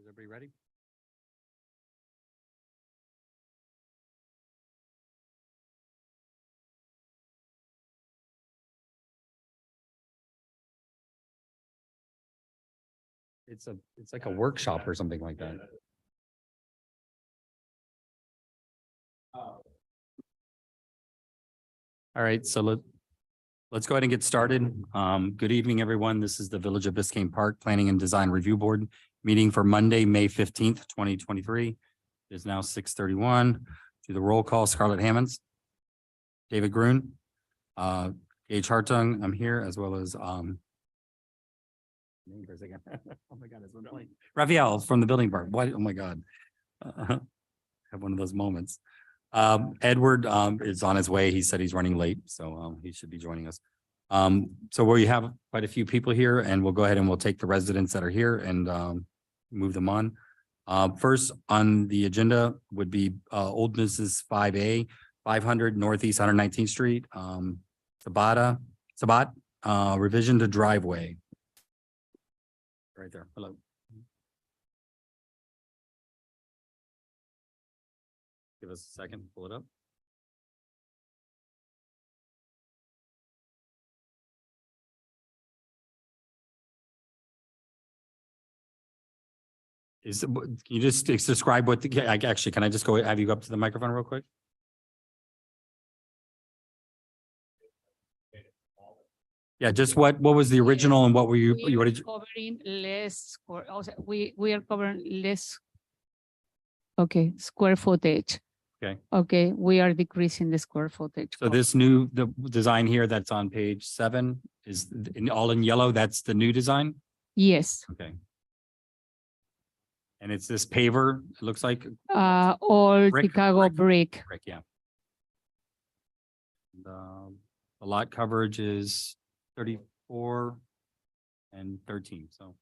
everybody ready? It's like a workshop or something like that. All right, so let's go ahead and get started. Good evening, everyone. This is the Village of Biscayne Park Planning and Design Review Board meeting for Monday, May 15th, 2023. It is now 6:31. Do the roll call. Scarlett Hammonds, David Gruen, Gage Hartung, I'm here, as well as neighbors again. Oh my God, it's really Raphael from the building part. What? Oh my God. Have one of those moments. Edward is on his way. He said he's running late, so he should be joining us. So we have quite a few people here, and we'll go ahead and we'll take the residents that are here and move them on. First on the agenda would be Old Business 5A, 500 Northeast 119th Street, Sabat, revision to driveway. Right there. Hello. Give us a second, pull it up. Can you just describe what actually, can I just go have you go up to the microphone real quick? Yeah, just what was the original and what were you We what are did you? covering less, also, we are covering less. Okay, square footage. Okay. Okay, we are decreasing the square footage. So this the design here that's on page 7 is all in yellow. That's the new design. Yes, Okay. And it's this paver, it looks like. all Brick, Chicago brick. Brick, yeah. And, the lot coverage is 34 and 13, so.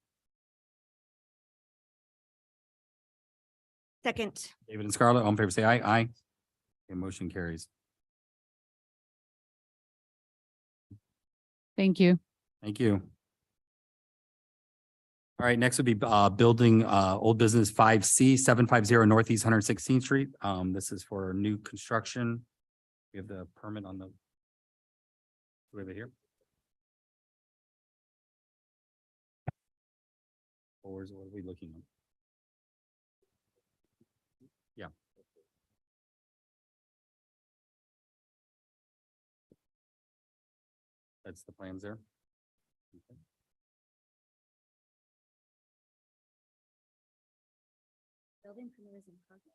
Second. David and Scarlett, all in favor, say aye. Aye. Okay, motion carries. Thank you. Thank you. All right, next would be building Old Business 5C, 750 Northeast 116th Street. This is for new construction. We have the permit on the. We have it here. Or what are we looking at? Yeah. That's the plans there. Okay. Building permit is in progress.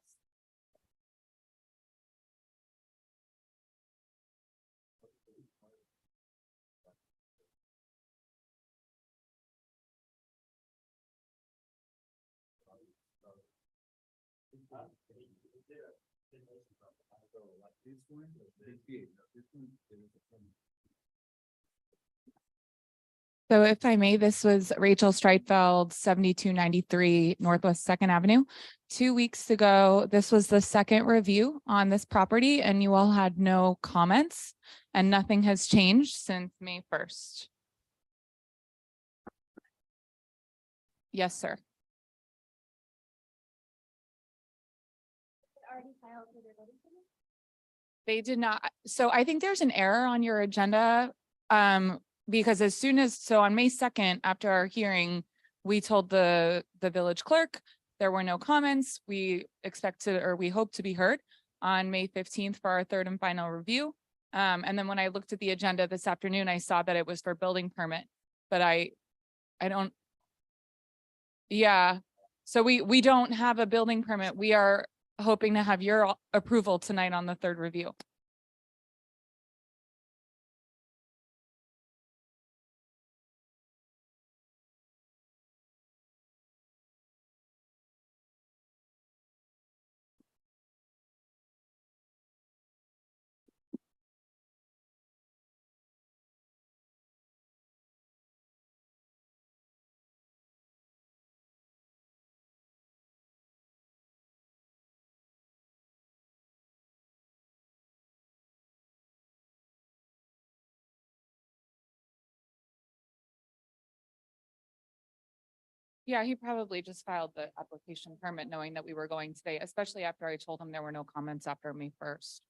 So if I may, this was Rachel Streitfeld, 7293 Northwest 2nd Avenue. 2 weeks ago, this was the second review on this property and you all had no comments and nothing has changed since May 1st. Yes, sir. They did not. So I think there's an error on your agenda. Because as soon as, so on May 2nd, after our hearing, we told the village clerk, there were no comments. We expect to, or we hope to be heard on May 15th for our third and final review. And then when I looked at the agenda this afternoon, I saw that it was for building permit, but I don't. Yeah, so we don't have a building permit. We are hoping to have your approval tonight on the third review. Yeah, he probably just filed the application permit knowing that we were going today, especially after I told him there were no comments after May 1st.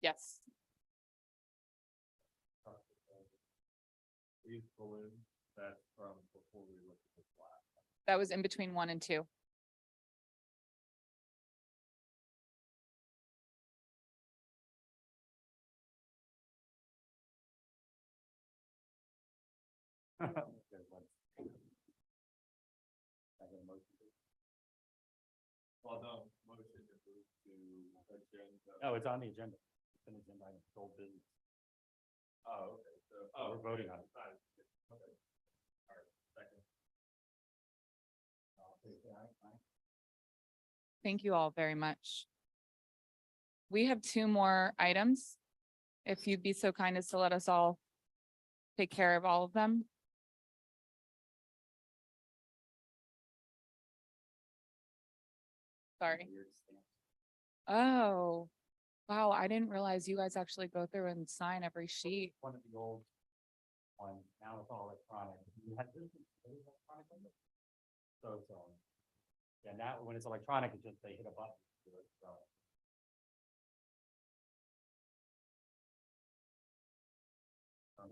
Yes. That was in between 1 and 2. Oh, it's on the agenda. It's an agenda item, it's old business. Oh, okay, so, we're voting on it. Thank you all very much. We have 2 more items. If you'd be so kind as to let us all take care of all of them. Sorry. Oh, wow. I didn't realize you guys actually go through and sign every sheet. One of the old ones, now it's all electronic. You had this, it was electronic one? So it's, yeah, now when it's electronic, it's just they hit a button. to do it, so. So.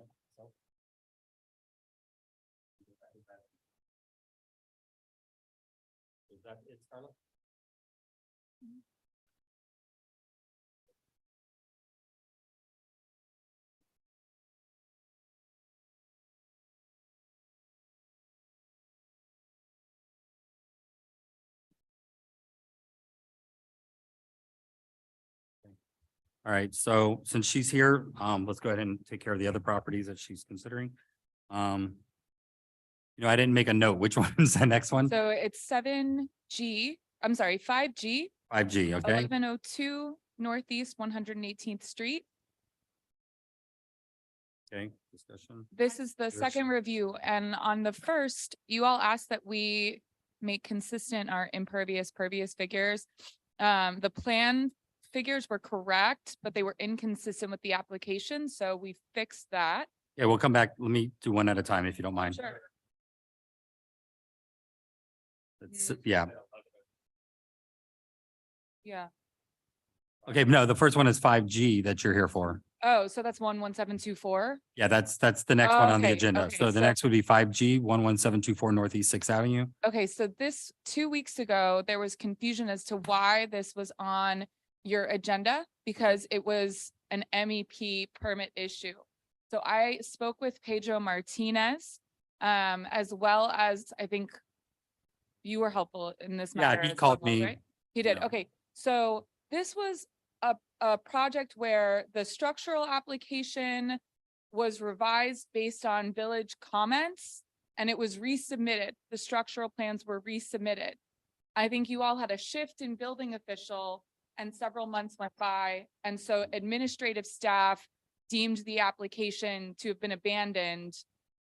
Is that it, Scarlett? All right, so since she's here, let's go ahead and take care of the other properties that she's considering. I didn't make a note. Which one's the next one? So it's 7G, I'm sorry, 5G, 5G, okay? 1102 Northeast 118th Street. Okay, discussion. This is the Yes. second review, and on the first, you all asked that we make consistent our impervious pervious figures. The plan figures were correct, but they were inconsistent with the application, so we fixed that. Yeah, we'll come back. Let me do one at a time if you don't mind. Sure. Yeah, Yeah. okay, no, the first one is 5G that you're here for. Oh, so that's 11724. Yeah, that's the next one on the Okay, agenda. okay, So the so- next would be 5G, 11724 Northeast Sixth Avenue. Okay, so this 2 weeks ago, there was confusion as to why this was on your agenda because it was an MEP permit issue. So I spoke with Pedro Martinez, as well as I think you were helpful in this Yeah, matter. he as called well, me. right? He did. Yeah. Okay, so this was a project where the structural application was revised based on village comments and it was resubmitted. The structural plans were resubmitted. I think you all had a shift in building official and several months went by. And so administrative staff deemed the application to have been abandoned.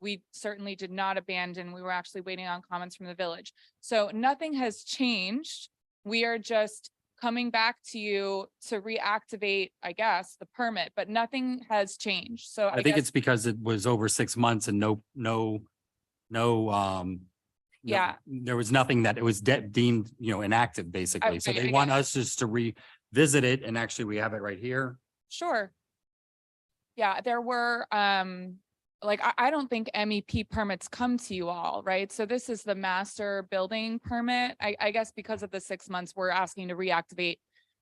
We certainly did not abandon. We were actually waiting on comments from the village. So nothing has changed. We are just coming back to you to reactivate, I guess, the permit, but nothing has changed. So I think it's because it was over 6 months and no, Yeah. there was nothing that it was deemed, inactive basically. So Okay, they I want get it. us just to revisit it and actually we have it right here. Sure. Yeah, there were, I don't think MEP permits come to you all, right? So this is the master building permit. I guess because of the 6 months, we're asking to reactivate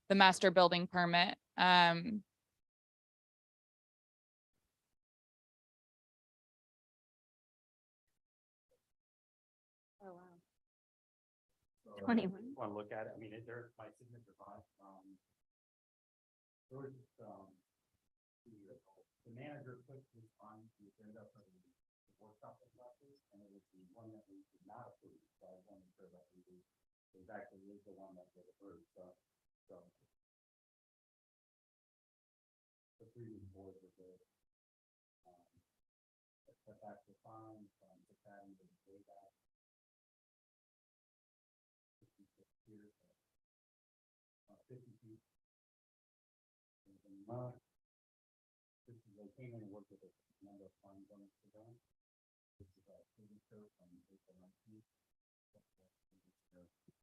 the master building permit. Oh, wow. 21. Want to look at it? I mean, there's my signature on it. There was, the manager put this on the agenda for the workshop with buses, and it was the one that we did not approve, so I wanted to make sure that we do, it actually is the one that was approved, so. The previous board was the, setbacks were fine, just adding the way back. 56 here, so, 50 feet. And then, this is, they came in and worked with a number of funds on it for them. This is a signature from April 19th. That's the signature.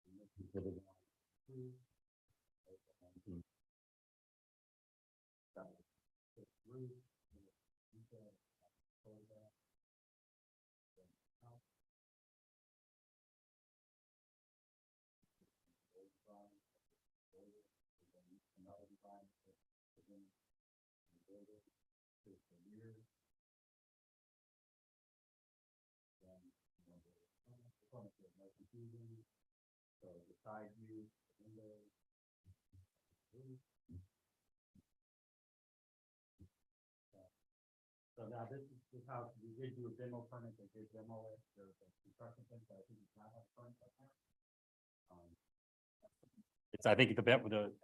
And this is the one approved. April 19th. That was put through. Detail, photograph. Then out. Old drawing, order, and then another drawing, again, and order, here's the rear. Then, you know, the front, no confusion. So the side view, the window. Roof. So now this is how we did do a demo permit, they did demo it, there's a construction thing, but I think it's not a permit right now. It's, I think the bet with the.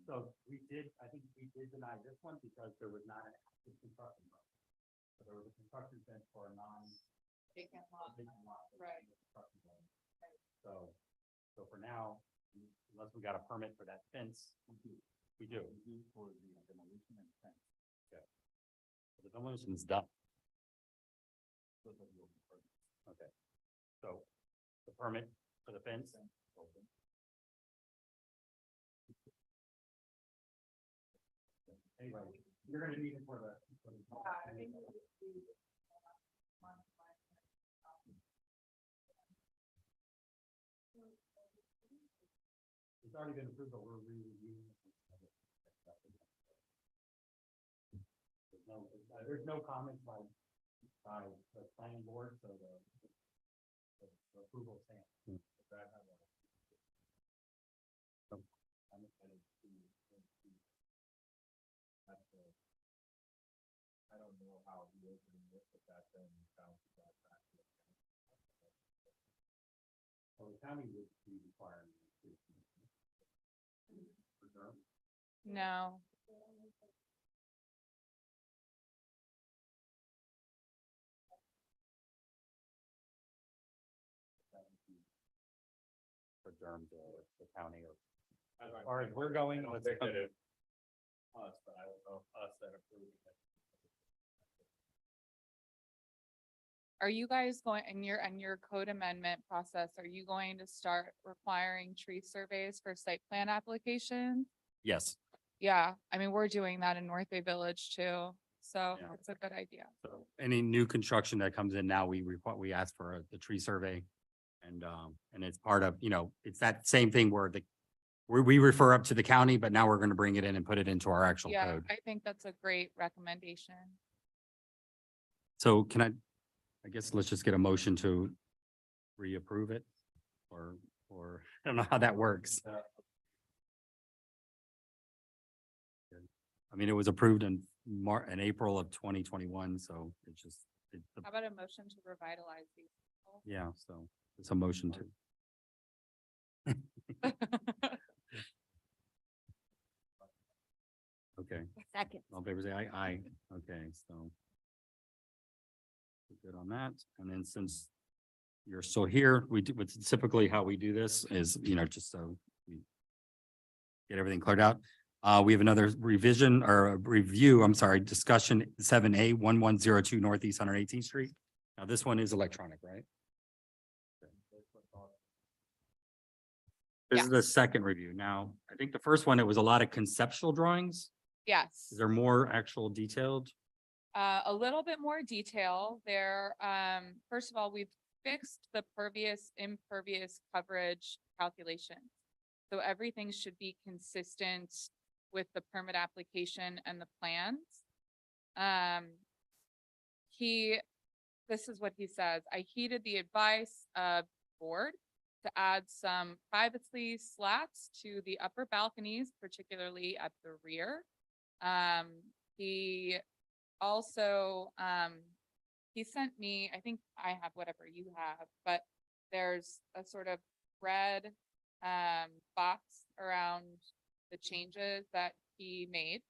So we did, I think we did deny this one because there was not an active construction project. So there was a construction fence for a Vacant lot. vacant lot. Right. Construction zone. So for now, unless we got a permit for that fence, we do. For the demolition and fence. Okay. The demolition is done. Okay. So the permit for the fence. Anyway, you're gonna need it for the. It's already been approved, but we're re-reviewing it. There's no comments by the planning board, so the approval stands. I'm excited to see. I don't know how we open this, but that then bounces that back to the county. Well, the county would be requiring. No. For Durham, the county or. As far as we're going, let's. Us, but I don't know if us that approve it. Are you guys going, in your code amendment process, are you going to start requiring tree surveys for site plan applications? Yes, Yeah, I mean, we're doing that in North Bay Village too, so Yeah. it's a good idea. so any new construction that comes in now, we ask for the tree survey. And it's part of, it's that same thing where we refer up to the county, but now we're gonna bring it in and put it into our actual Yeah, code. I think that's a great recommendation. So can I guess let's just get a motion to reapprove it or I don't know how that works. I mean, it was approved in April of 2021, so it's just, How about a motion to revitalize these? yeah, so it's a motion to. Okay, Second. all in favor say aye, aye, okay, so. We're good on that, and then since you're still here, we do, what's typically how we do this is, just so we get everything cleared out. We have another revision or a review, I'm sorry, discussion 7A 1102 Northeast 118th Street. Now, this one is electronic, right? This is the second review. Now, I think the first one, it was a lot of conceptual drawings. Yes. Is there more actual detailed? A little bit more detail there. First of all, we've fixed the pervious impervious coverage calculation. So everything should be consistent with the permit application and the plans. This is what he says. I heeded the advice of board to add some privacy slats to the upper balconies, particularly at the rear. He also, he sent me, I think I have whatever you have, but there's a sort of red box around the changes that he made.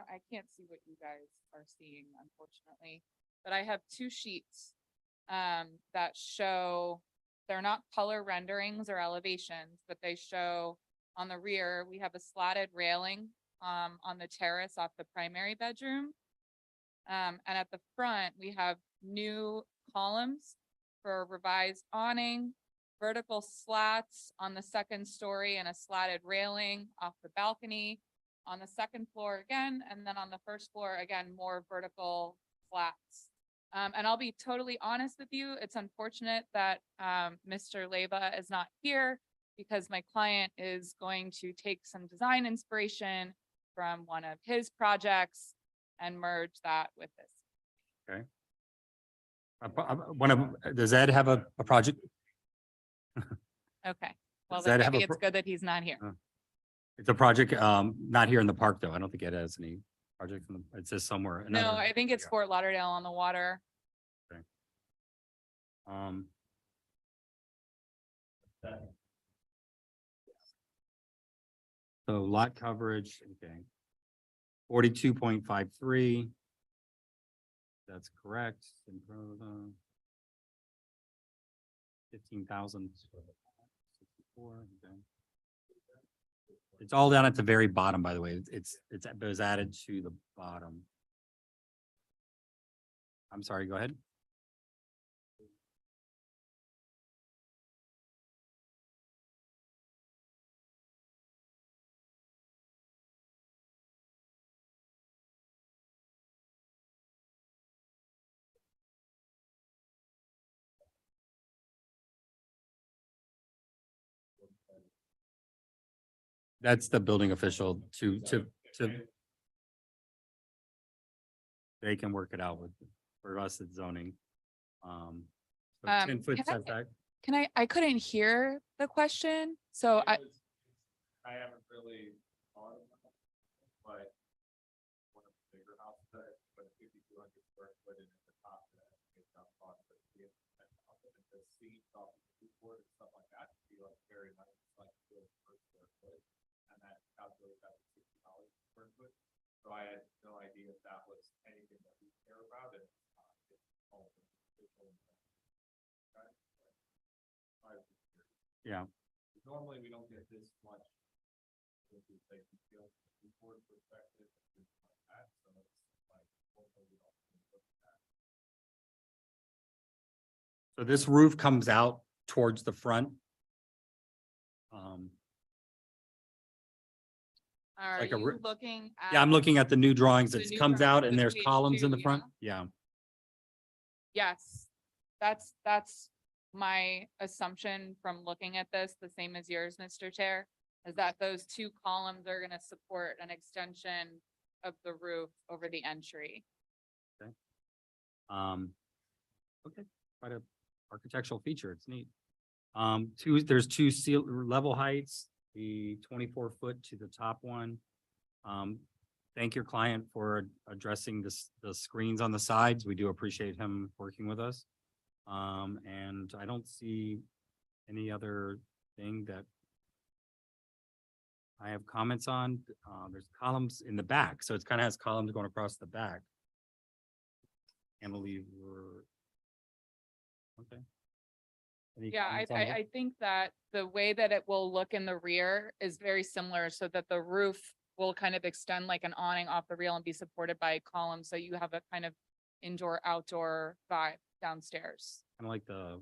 I can't see what you guys are seeing, unfortunately, but I have two sheets that show, they're not color renderings or elevations, but they show on the rear, we have a slatted railing on the terrace off the primary bedroom. And at the front, we have new columns for a revised awning, vertical slats on the second story and a slatted railing off the balcony. On the second floor again, and then on the first floor, again, more vertical flats. And I'll be totally honest with you, it's unfortunate that Mr. Leyva is not here because my client is going to take some design inspiration from one of his projects and merge that with this. Does Ed have a project? Okay, well, Does then that have maybe a it's good that he's not here. It's a project, not here in the park, though. I don't think Ed has any projects. It says somewhere. No, another- I think it's Fort Lauderdale on the water. Um. So lot coverage, okay. 42.53. That's correct. 15,064. Okay. It's all down at the very bottom, by the way. It was added to the bottom. I'm sorry, go ahead. That's the building official to. They can work it out with, for us it's zoning. So 10-foot can I- setback. I couldn't hear the question, so I, I haven't really thought about it, but one of the bigger houses that, but 5,200 square foot and at the top that it's not cost, but the seats off the board and stuff like that, be like very nice, like per square foot, and that calculates out to $60 per square foot. So I had no idea if that was anything that we care about, and it's all official. Yeah. Normally, we don't get this much. With the safety skills, board perspective, things like that, so it's like, hopefully we don't look at that. So this roof comes out towards the front. are like a you ri- looking at? Yeah, I'm looking at the new drawings. The It new comes drawings out on and there's page columns in 2, the front. Yeah. Yes, that's my assumption from looking at this, the same as yours, Mr. Chair, is that those two columns are gonna support an extension of the roof over the entry. Okay, quite a architectural feature. It's neat. There's two level heights, the 24-foot to the top one. Thank your client for addressing the screens on the sides. We do appreciate him working with us. And I don't see any other thing that I have comments on. There's columns in the back, so it kind of has columns going across the back. Cantilever. Okay. Any Yeah, comments on that? I think that the way that it will look in the rear is very similar, so that the roof will kind of extend like an awning off the rail and be supported by columns, so you have a kind of indoor-outdoor vibe downstairs. Kind of like the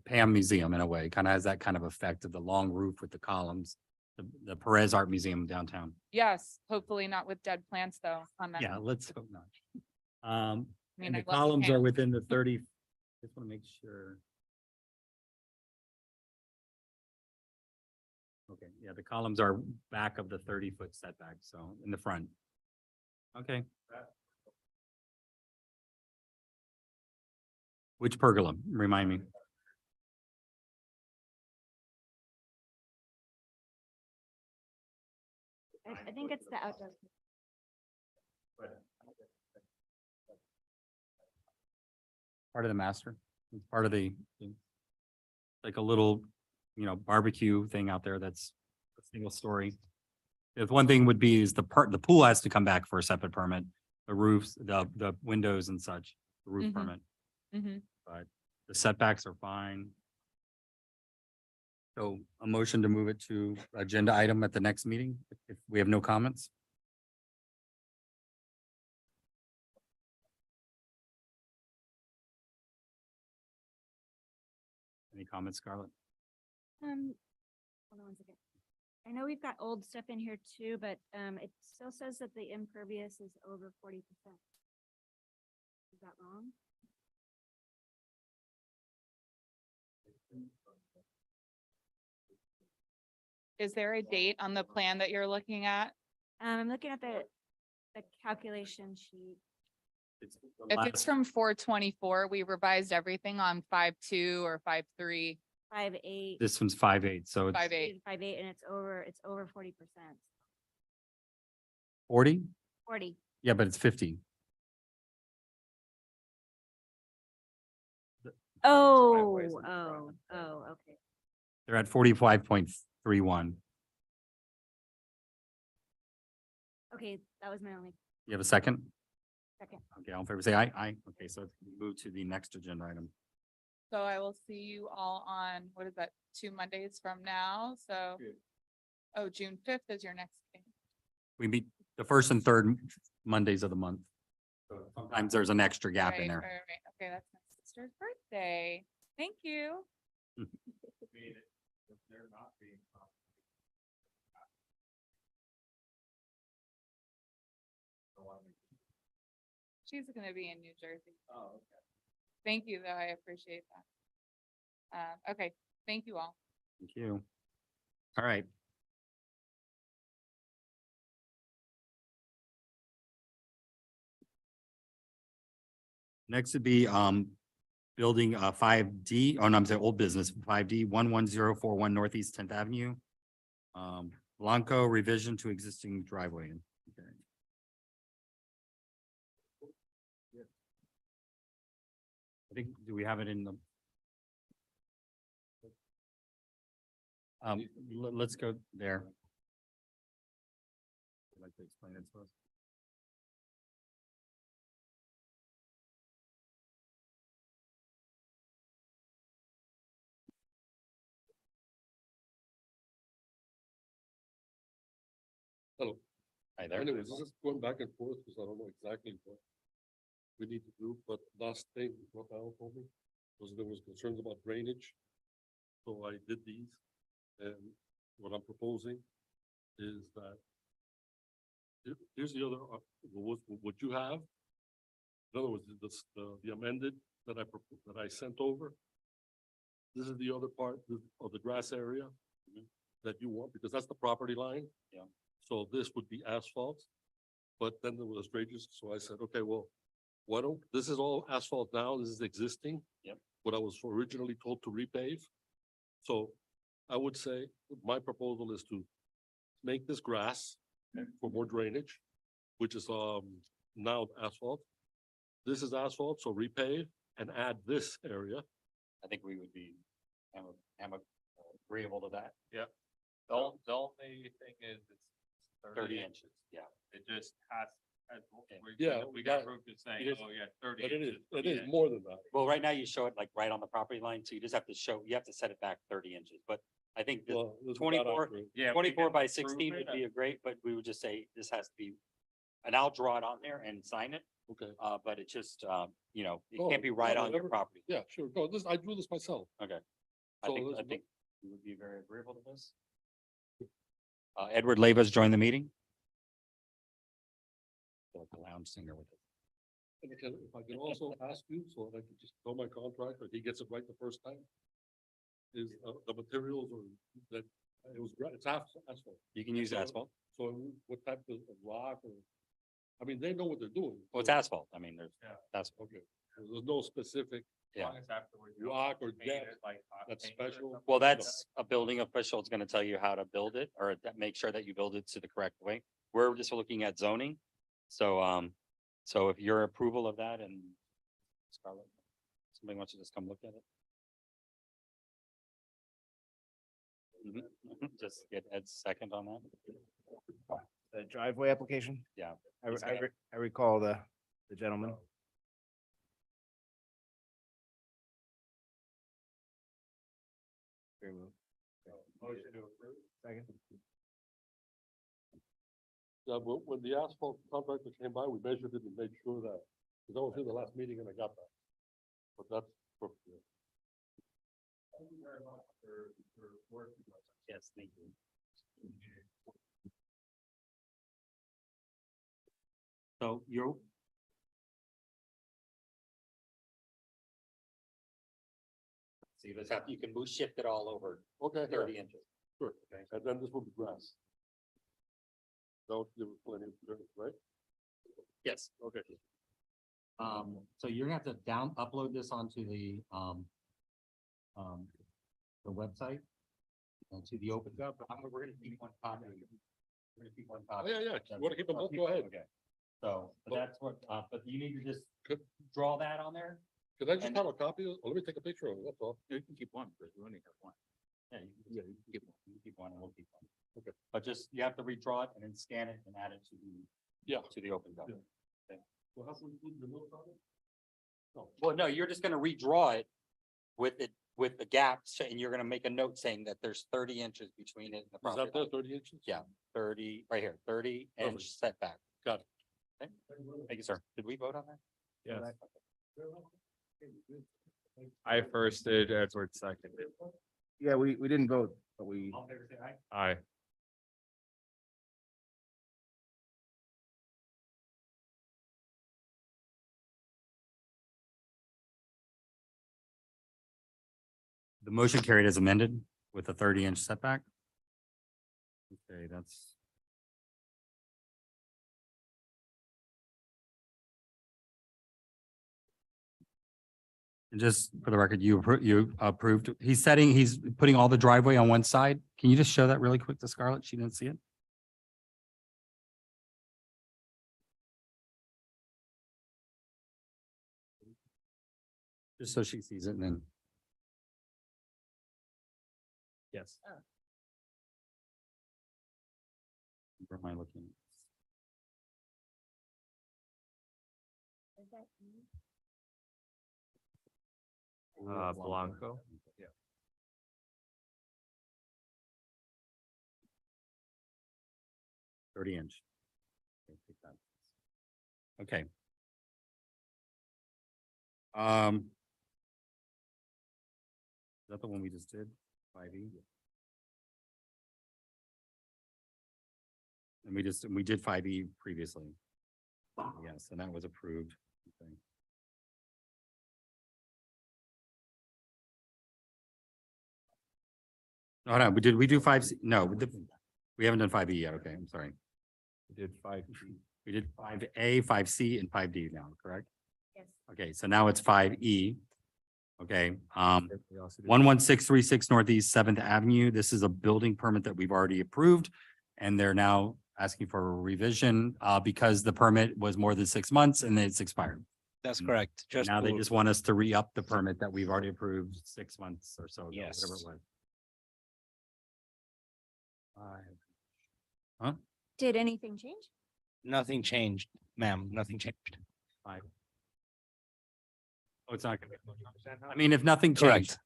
Pam Museum in a way, kind of has that kind of effect of the long roof with the columns, the Perez Art Museum downtown. Yes, hopefully not with dead plants though on that. Yeah, let's hope not. I And mean, the I love columns are Pam. within the 30, just want to make sure. Okay, Yeah, the columns are back of the 30-foot setback, so in the front. Okay. Which pergola? Remind me. I think it's the outdoor. Part of the master, it's part of the, like a little, barbecue thing out there that's a single story. If one thing would be is the pool has to come back for a separate permit, the roofs, the windows and such, the roof Mhm. permit, Mhm. but the setbacks are fine. So a motion to move it to agenda item at the next meeting, if we have no comments. Any comments, Scarlett? Hold on one second. I know we've got old stuff in here too, but it still says that the impervious is over 40%. Is that wrong? Is there a date on the plan that you're looking at? I'm looking at the calculation sheet. It's the If it's last- from 4/24, we revised everything on 5/2 or 5/3, 5.8. This one's 5.8, so it's 5/8. 5.8, and it's over 40%. 40? 40. Yeah, but it's 50. Oh, driveways in the front. okay. They're at 45.31. Okay, that was my only You have a second? second. Okay, all in favor, say aye. Aye. Okay, so it's move to the next agenda item. So I will see you all on, what is that, 2 Mondays from now? So, Good. oh, June 5th is your next meeting. We meet the first and third Mondays of the month. So sometimes there's an extra gap in Right, there. right. Okay, that's my sister's birthday. Thank you. I mean, if they're not being. She's gonna be in New Jersey. Oh, okay. Thank you, though. I appreciate that. Okay, thank you all. Thank you. All right. Next would be building 5D, oh no, I'm sorry, old business, 5D 11041 Northeast 10th Avenue. Blanco revision to existing driveway. Okay. I think, do we have it in the? Let's go there. Would you like to explain it to us? Hello. Hi there. Anyways, this is going back and forth because I don't know exactly what we need to do, but last thing, what Al told me was there was concerns about drainage. So I did these, and what I'm proposing is that here's the other, what you have. In other words, the amended that that I sent over. This is the other part of the grass area that you want, because that's the property line. Yeah. So this would be asphalt, but then there was drainage, so I said, okay, well, why don't, this is all asphalt now, this is existing. Yep. What I was originally told to repave. So I would say, my proposal is to make this grass for more drainage, which is now asphalt. This is asphalt, so repave and add this area. I think we would be, am agreeable to that. The only thing is it's 30 inches, yeah. It just has. Yeah, We got that- Ruth is saying, it is- oh, yeah, 30 But inches. it is yeah. more than that. Well, right now you show it like right on the property line, so you just have to show, you have to set it back 30 inches, but I think this Well, this is 24 not accurate. Yeah, if we 24 can by prove 16 would it, be a great, but we would just say this has to be, and I'll draw it on there and sign it, Okay, but it just, it Oh, can't be right yeah, on your whatever. property. yeah, sure, no, this, I drew this myself. I So think, there's I no- think we would be very agreeable to this. Edward Leyva's joined the meeting. Like a lounge singer with it. And if I can also ask you, so that I can just tell my contractor, he gets it right the first time. Is the materials or that It was, it's asphalt. You can use So- asphalt. So what type of rock or, I mean, they know what they're doing. Well, it's so- asphalt. I mean, there's, Yeah. that's, Okay, there's no specific, As long as afterwards. you Rock or also paint depth, it like hot that's paint or special. something. well, that's a building official is gonna tell you how to build it or that make sure that you build it to the correct way. We're just looking at zoning. So if your approval of that and Scarlett, somebody wants to just come look at it. Just get Ed's second on that. The driveway application? Yeah. I, He's I gonna- re- I recall the gentleman. Motion to approve. Second. yeah, when the asphalt contractor came by, we measured it and made sure that, because I was in the last meeting and I got that. But that's, perfect. Thank you very much for working with us. Yes, thank you. So you're. See, this have, you can move, shift it all over Okay, yeah, 30 inches. sure. Okay. And then this will be grass. Don't give it plenty of, right? Yes. Okay. So you're gonna have to upload this onto the website. And to the open gov, but we're gonna keep one copy. We're gonna keep one Oh, copy. yeah, yeah, if you wanna keep them both, go ahead. Okay. So, but that's what, but you need to just Good. draw that on there. Could I just And- have a copy? Let me take a picture of it, that's all. You can keep one, but we only have one. Yeah, you can keep one. You can keep one and we'll keep one. Okay. But just, you have to redraw it and then scan it and add it to Yeah. the open gov. Yeah. Well, how can we put the notes on it? No. Well, no, you're just gonna redraw it with the gaps and you're gonna make a note saying that there's 30 inches between it and the Is property that there, line. 30 inches? Yeah. 30, right here, 30 Perfect. inch setback. Got it. Okay. Thank you, sir. Did we vote on that? Yes. I firsted, Edward seconded. Yeah, we didn't vote, but we, All in favor, say aye. Aye. The motion carried as amended with a 30-inch setback. Okay, that's. And just for the record, you approved, he's putting all the driveway on one side. Can you just show that really quick to Scarlett? She didn't see it. Just so she sees it and then. Yes. Where am I looking? Is that you? Blanco. Yeah. .30 inch. Okay, take that. Okay. Is that the one we just did? 5E? And we did 5E previously. Yes, and that was approved. Okay. Oh, no, we do 5C? No, we haven't done 5E yet. Okay, I'm sorry. We did 5. We did 5A, 5C and 5D now, correct? Yes. Okay, so now it's 5E. Okay, We also did 11636 Northeast Seventh Avenue. This is a building permit that we've already approved. And they're now asking for a revision because the permit was more than 6 months and it's expired. That's correct. Just Now they to- just want us to re-up the permit that we've already approved 6 months or so ago, whatever it Yes. was. Did anything change? Nothing changed, ma'am. Nothing changed. Oh, it's not gonna be. I mean, if nothing changed, Correct.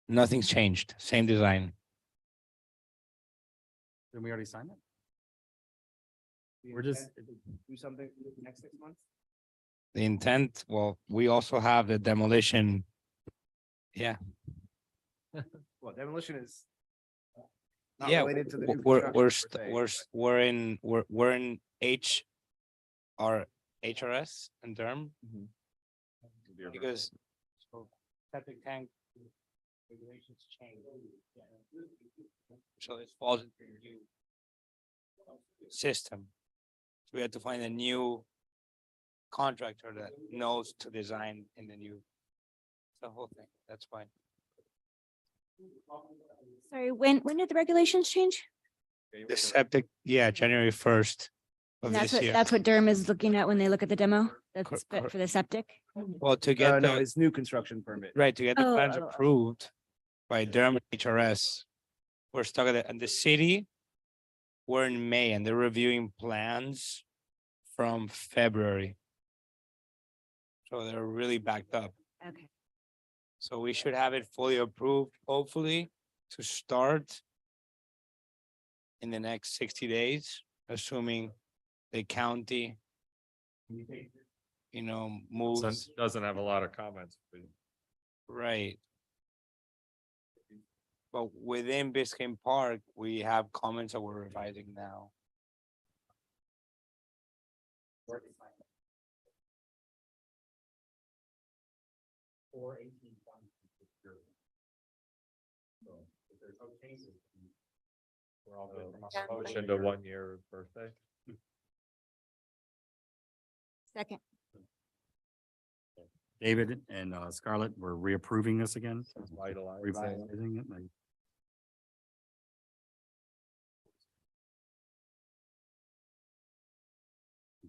Nothing's changed. Same design. then we already signed it. we We're just, intend to do something in the next 6 months? The intent, well, we also have the demolition. Yeah, Well, demolition is not yeah, related to the new we're, construction we're, per st- se, we're, but- s- we're in, we're in HRS and term. Because septic tank, regulations change. So it falls into the new system. So we had to find a new contractor that knows to design in the new, the whole thing, that's fine. Sorry, when did the regulations change? The septic, yeah, January 1st of And this year. that's what Durham is looking at when they look at the demo? That's cor- for the septic? Well, to get No, the, it's new construction permit. right, to get the Oh, plans oh, oh. approved by Durham HRS. We're stuck at it, and the city, we're in May and they're reviewing plans from February. So they're really backed up. Okay. So we should have it fully approved, hopefully, to start in the next 60 days, assuming the county, moves, Doesn't have a lot of comments. right. But within Biscayne Park, we have comments that we're revising now. We're all good. Yeah. Motion to 1 year birthday. Second. David and Scarlett, we're reapproving this again. Vitalize. Revising it.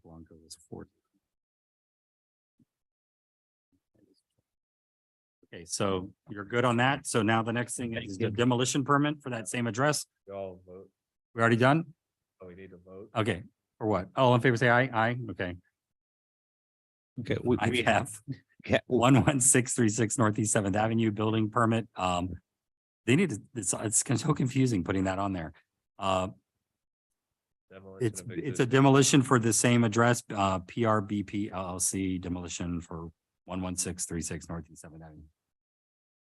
Blanco was fourth. Okay, so you're good on that. So now the next thing is the demolition permit for that same address. We all vote. We already done? Oh, we need to vote. Okay, for what? All in favor, say aye. Aye, okay. Okay, I have yeah, 11636 Northeast Seventh Avenue building permit. They need to, it's so confusing putting that on there. Demolition It's of a existing- demolition for the same address, PRBP LLC demolition for 11636 Northeast Seventh Avenue.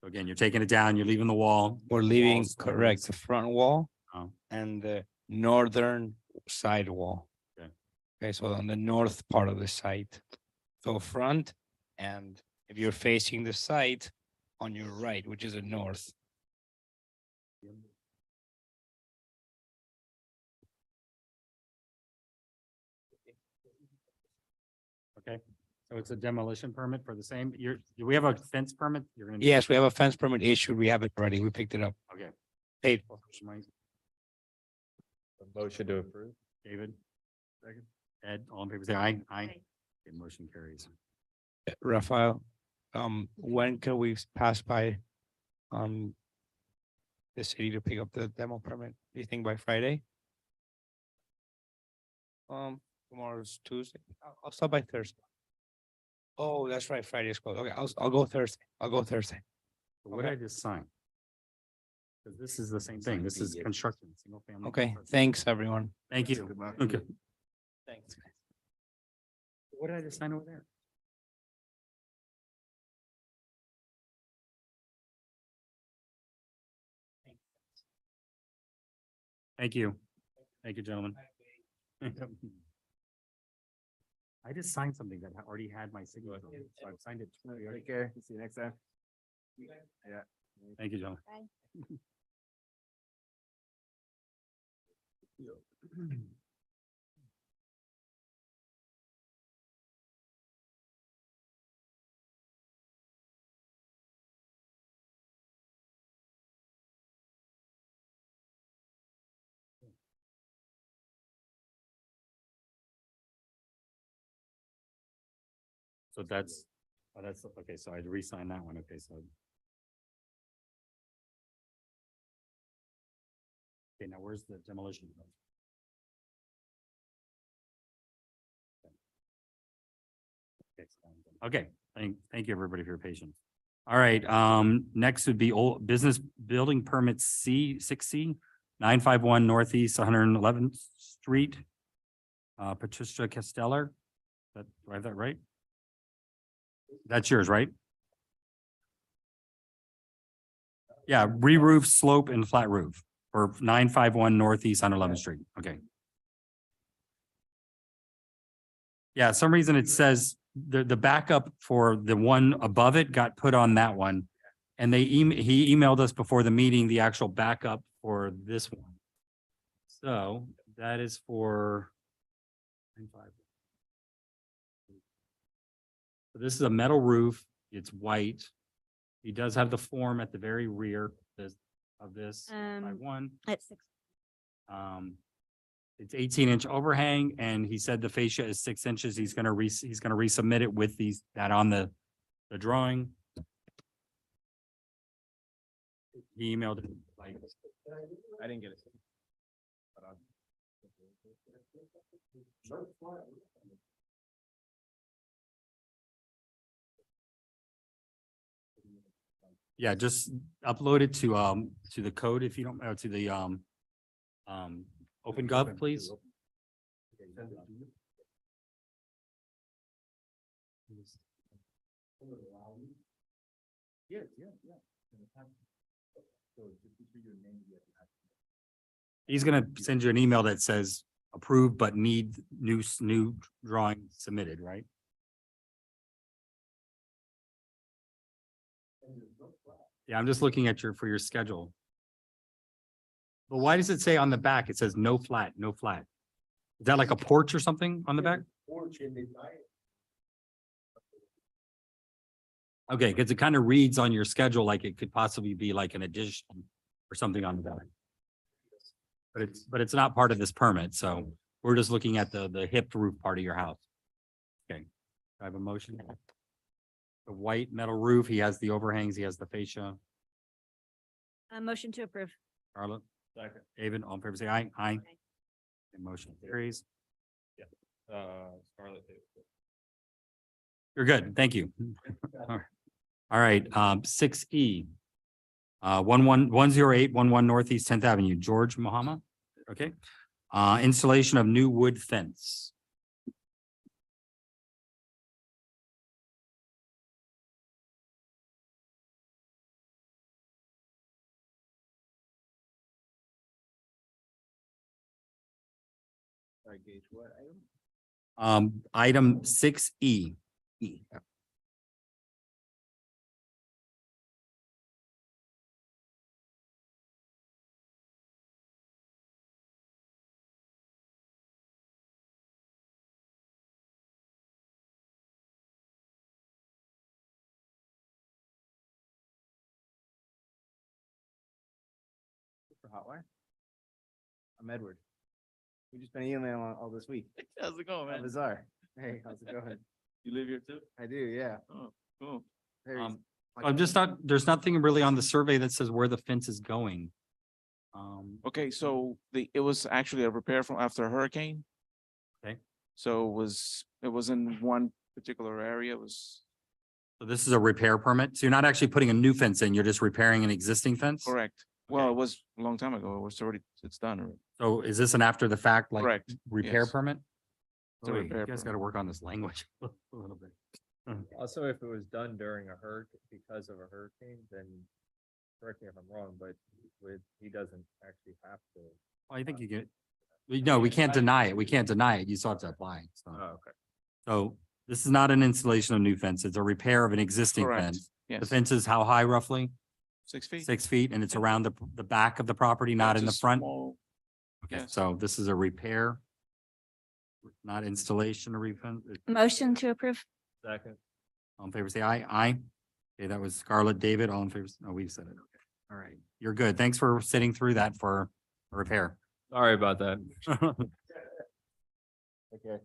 So again, you're taking it down, you're leaving the wall. we're leaving, walls, correct, the front wall Oh. and the northern side wall. Okay. Okay, so on the north part of the site. So front, and if you're facing the site on your right, which is the north. Okay, so it's a demolition permit for the same, do we have a fence permit? You're gonna. Yes, we have a fence permit issued. We have it ready. We picked it up. Okay. Paid for. A motion to approve. David? Second. Ed, all in favor, say aye. Aye. Okay, motion carries. Rafael, when can we pass by the city to pick up the demo permit? Do you think by Friday? Tomorrow's Tuesday. I'll stop by Thursday. Oh, that's right. Friday is closed. Okay, I'll go Thursday. I'll go Thursday. What did I just sign? Because this is the same thing. This is construction, single family. Okay, construction. thanks, everyone. Thank you. Good luck. Okay. Thanks. What did I just sign over there? Thank you. Thank you, gentlemen. I just signed something that already had my signature on it, so I've signed it. Take care. See you next time. Yeah. Thank you, gentlemen. So that's, okay, so I'd re-sign that one, okay, so. Okay, now where's the demolition? Okay, thank you, everybody, for your patience. All right, next would be old business building permit C6C, 951 Northeast 111th Street. Patricia Casteller, do I have that right? That's yours, right? Yeah, re-roof, slope and flat roof for 951 Northeast 111th Street. Okay. Yeah, some reason it says the backup for the one above it got put on that one. And he emailed us before the meeting, the actual backup for this one. So that is for. So this is a metal roof. It's white. He does have the form at the very rear of this by one. At 6. It's 18-inch overhang and he said the fascia is 6 inches. He's gonna resubmit it with that on the drawing. He emailed it like. I didn't get it. Yeah, just upload it to the code if you don't, to the OpenGov, please. He's gonna send you an email that says approved but need new drawing submitted, right? Yeah, I'm just looking at for your schedule. But why does it say on the back? It says no flat, no flat. Is that like a porch or something on the back? Okay, because it kind of reads on your schedule like it could possibly be like an addition or something on the back. But it's not part of this permit, so we're just looking at the hip roof part of your house. Okay, I have a motion. The white metal roof, he has the overhangs, he has the fascia. Motion to approve. Charlotte? Second. David, all in favor, say aye. Aye. And motion carries. Scarlett. You're good, thank you. All right, 6E. 10811 Northeast 10th Avenue, George Mahama. Okay. Installation of new wood fence. Sorry, Gage, what item? Item 6E. For Hotwire? I'm Edward. We just been emailing all this week. How's it going, How bizarre. Hey, how's it going? You live here too? I do, yeah. Oh, cool. Very- I'm just not, there's nothing really on the survey that says where the fence is going. Okay, so it was actually a repair from after a hurricane. Okay. So it was in one particular area, it was So this is a repair permit. So you're not actually putting a new fence in, you're just repairing an existing fence? correct. Well, it was a long time ago, it's done already. So is this an after the fact, like Correct, repair yes. permit? It's a Boy, repair you guys permit. gotta work on this language a little bit. Also, if it was done during a hurricane, because of a hurricane, then correct me if I'm wrong, but he doesn't actually have to. I think you get, no, we can't deny it. We can't deny it. You still have to apply. So, okay. so this is not an installation of new fence. It's a repair of an existing Correct, fence. The yes, fence is how high roughly? 6 feet. 6 feet, and it's around the back of the property, not in the Just front? small- Okay, yes. so this is a repair. Not installation or refund. Motion to approve. Second. All in favor, say aye. Aye. Okay, that was Scarlett, David, all in favor. Oh, we've said it. Okay. All right. You're good. Thanks for sitting through that for a repair. Sorry about that. Okay.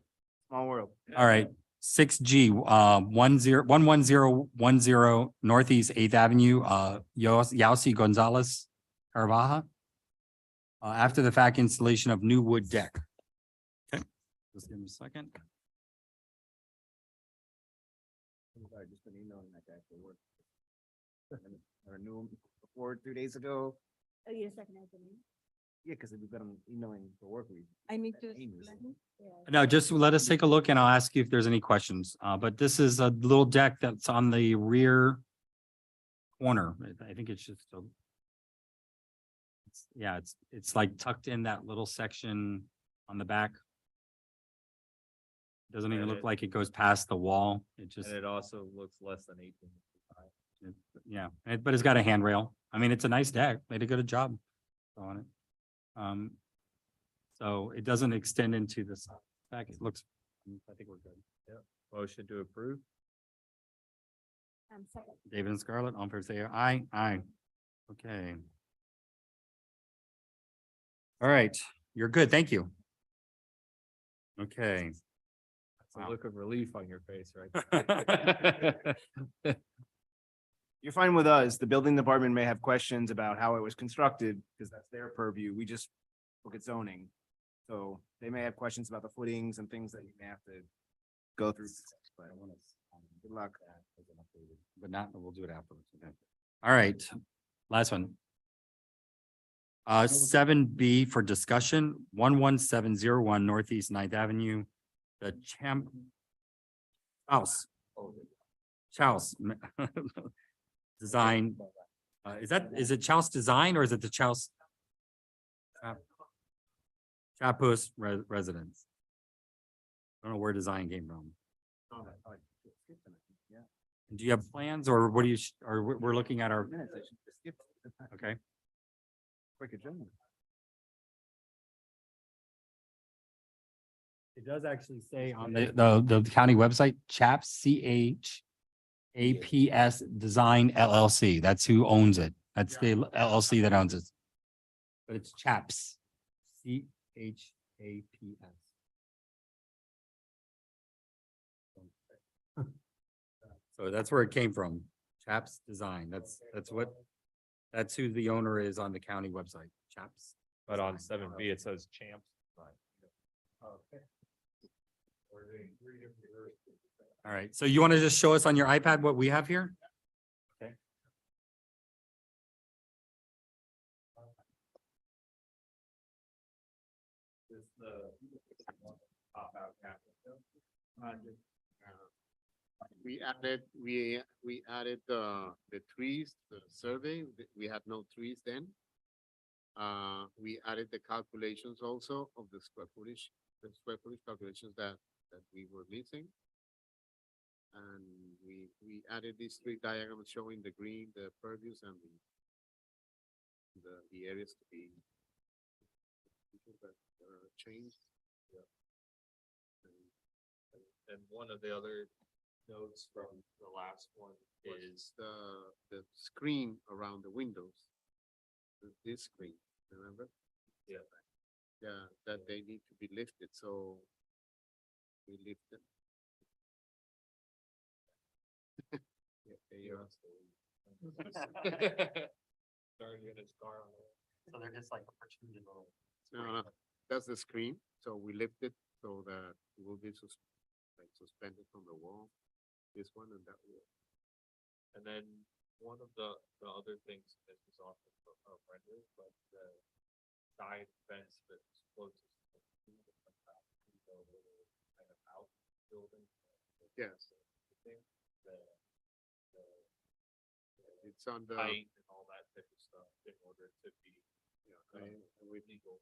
Small world. All right, 6G, 11010 Northeast 8th Avenue, Yausi Gonzalez, Carvaja. After the fact installation of new wood deck. Okay, just give me a second. I've just been emailing that guy for work. I knew him before 2 days ago. Oh, you second as the name? Yeah, because we've been emailing for work. I need to. Amos. No, just let us take a look and I'll ask you if there's any questions. But this is a little deck that's on the rear corner. I think it's just yeah, it's like tucked in that little section on the back. Doesn't even And look it- like it goes past the wall. It just, And it also looks less than 18. Yeah, but it's got a handrail. I mean, it's a nice deck. They did a good job on it. So it doesn't extend into this back. It looks, I think we're good. Motion to approve? Second. David and Scarlett, on favor say aye. Aye. Okay. All right, you're good. Thank you. Okay. That's a Wow. look of relief on your face, right? You're fine with us. The building department may have questions about how it was constructed, because that's their purview. We just look at zoning. So they may have questions about the footings and things that you may have to go through. But good luck. But not, we'll do it afterwards. Okay. All right, last one. 7B for discussion, 11701 Northeast 9th Avenue, the Chouse design. Is it Chouse Design or is it the Chouse? Chapus Residence. I don't know where design came from. Do you have plans or what do you, or we're looking at our, okay? Quick agenda. It does actually say on the county website, CHAPS, CHAPS Design LLC. That's who owns it. That's the LLC that owns it. But it's CHAPS, CHAPS. So that's where it came from. CHAPS Design. That's who the owner is on the county website, CHAPS. But on 7B, it says Champs. All right, so you want to just show us on your iPad what we have here? Okay. This the pop out We added the trees, the survey, we had no trees then. We added the calculations also of the square footage calculations that we were missing. And we added these three diagrams showing the green, the purviews and the areas to be changed. And one of the other notes from the last one is The screen around the windows. This screen, remember? Yeah. Yeah, that they need to be lifted, so we lift them. Yeah, there you are. Sorry, you had a scar on it. So they're just like a protrusion little. No, that's the screen, so we lift it so that it will be suspended from the wall, this one and that wall. And then one of the other things that is off of render, but the side fence that's closest to the kind of out building. Yes. It's on the, Height and all that type of stuff in order to be, with legal.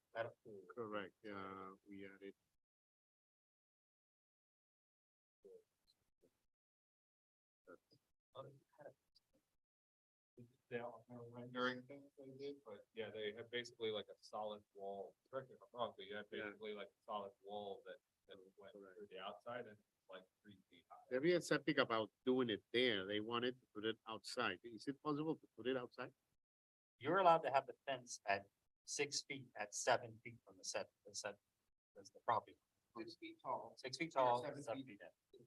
correct, we added. Rendering things they did, but yeah, they have basically like a solid wall, correct me if I'm wrong, but you have Yeah. basically like a solid wall that went through the outside and it's like 3 feet high. They're being skeptic about doing it there. They wanted to put it outside. Is it possible to put it outside? You're allowed to have the fence at 6 feet, at 7 feet from the property. 6 feet tall. 6 feet tall, 7 7 feet. feet in.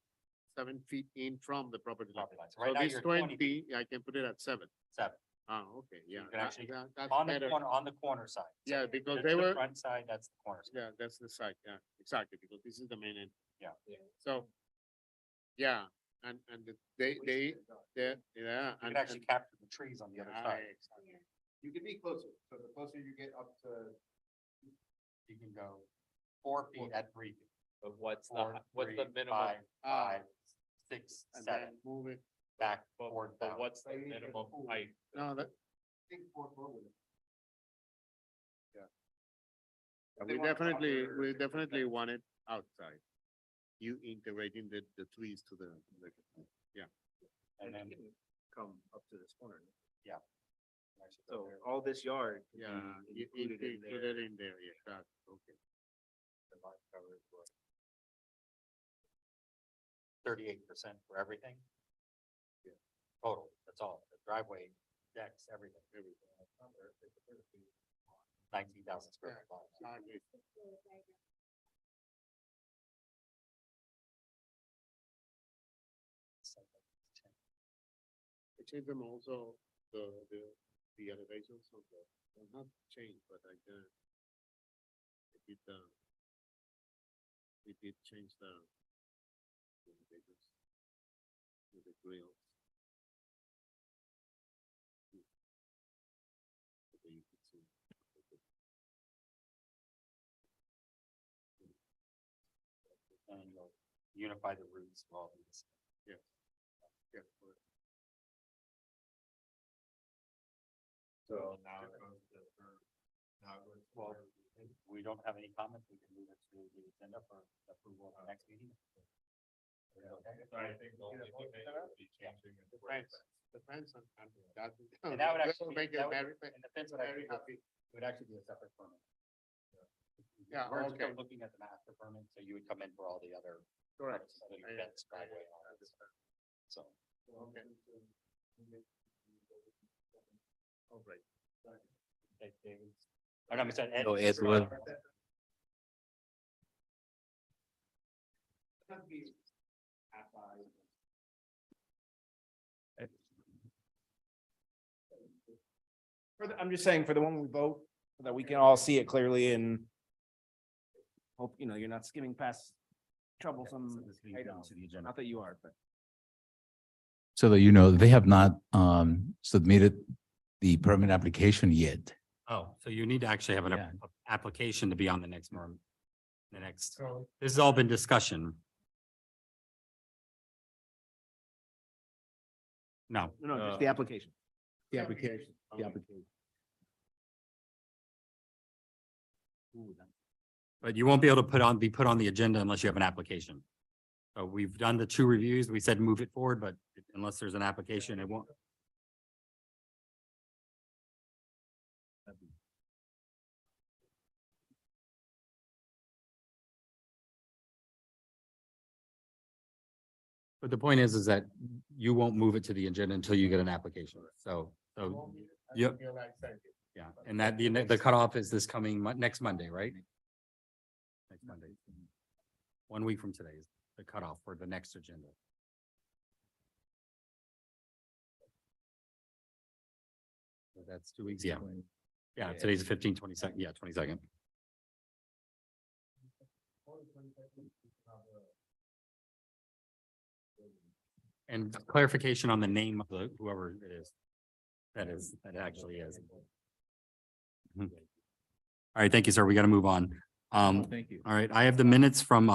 7 feet in from the property line. Property line. So So right now this you're 20 feet, 20, I can put it at 7. 7. Oh, okay, yeah. can actually- That's On the better. corner, on the corner side. So Yeah, because that's they the were, Front side, that's the corner side. yeah, that's the side, yeah, exactly, because this is the main end. Yeah. So, yeah, and yeah, You and can actually capture the trees on the other side. You can be closer, so the closer you get up to. You can go 4 feet at 3 feet. But what's 4, what's the 3, minimum? 5, Ah. 5, 6, and 7, then move it. back But forward. but what's the minimum height? No, that, They we want definitely want it outside. You integrating the trees to the, yeah. And then come up to this corner. Yeah. So all this yard. could be Yeah, included in there. included in there, yeah, that, okay. 38% for everything? Total, that's all, the driveway, decks, everything. 19,000 square feet. Hardly. I changed them also, the elevations of the, well, not changed, but I did, we did change the elevators with the grills. So you could see. And you'll unify the routes of all these. Yeah, correct. So now it goes to, now it goes. Well, if we don't have any comments, we can move it to the agenda for approval of the next meeting. So I think the only thing they would be changing is. The fence and that. And that would will actually, make be- it that would, very, and the fence would very actually, happy. it would actually be a separate permit. Yeah, We're just okay. looking at the master permit, so you would come in for all the other. Correct. other I- fence, driveway, and all that stuff. So. Okay. All right. Okay, David. Oh, no, I said Ed. No, Ed will. I'm just saying for the one we vote, so that we can all see it clearly and hope, you're not skimming past troublesome items. Not that you are, but. So that you know, they have not submitted the permit application yet. Oh, so you need to actually have an Yeah. application to be on the next this has all been discussion. No, No, just the application. The application, the application. but you won't be able to be put on the agenda unless you have an application. So we've done the 2 reviews. We said move it forward, but unless there's an application, it won't. But the point is that you won't move it to the agenda until you get an application. So, yep. Yeah, and that the cutoff is this coming next Monday, right? Next Monday. 1 week from today is the cutoff for the next agenda. So that's 2 weeks, yeah. Yeah, today's the 15th, 22nd, yeah, 22nd. And clarification on the name of the whoever it is. That actually is. Mhm. All right, thank you, sir. We got to move on. Thank you. All right, I have the minutes from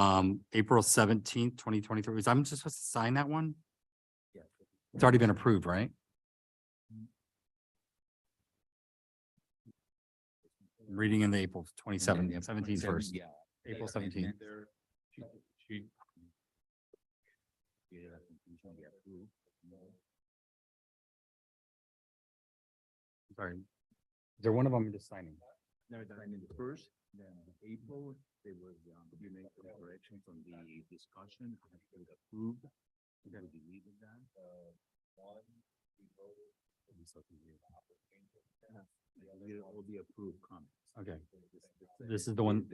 April 17th, 2023. Was I'm just supposed to sign that one? Yeah. It's already been approved, right? I'm reading in the April 27th, 17th first. Yeah. April 17th. Sorry. Is there one of them just signing? No, in the first, then April, there was, you make the corrections on the discussion, and it was approved. We deleted that. All the approved comments. Okay. This is the one,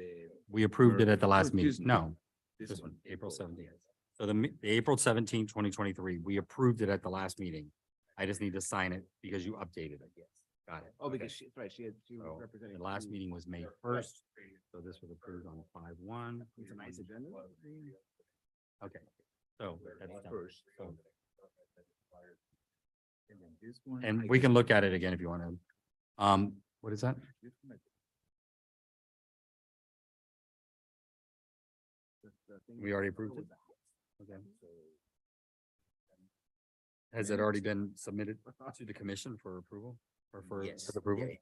we approved it at the last meeting. excuse me. No, this one, April 17th. So the April 17th, 2023, we approved it at the last meeting. I just need to sign it because you updated it. Yes. Got it. Oh, because she, right, she was So representing. the last two- meeting was May 1st, so this was approved on 5/1. It's a nice agenda. Okay, so that's done. First. So- And then this one. And I we guess- can look at it again if you want to. What is that? the thing We already with- approved it? with the house. Okay. Has it already been submitted to the commission for approval or for Yes. approval? Yeah.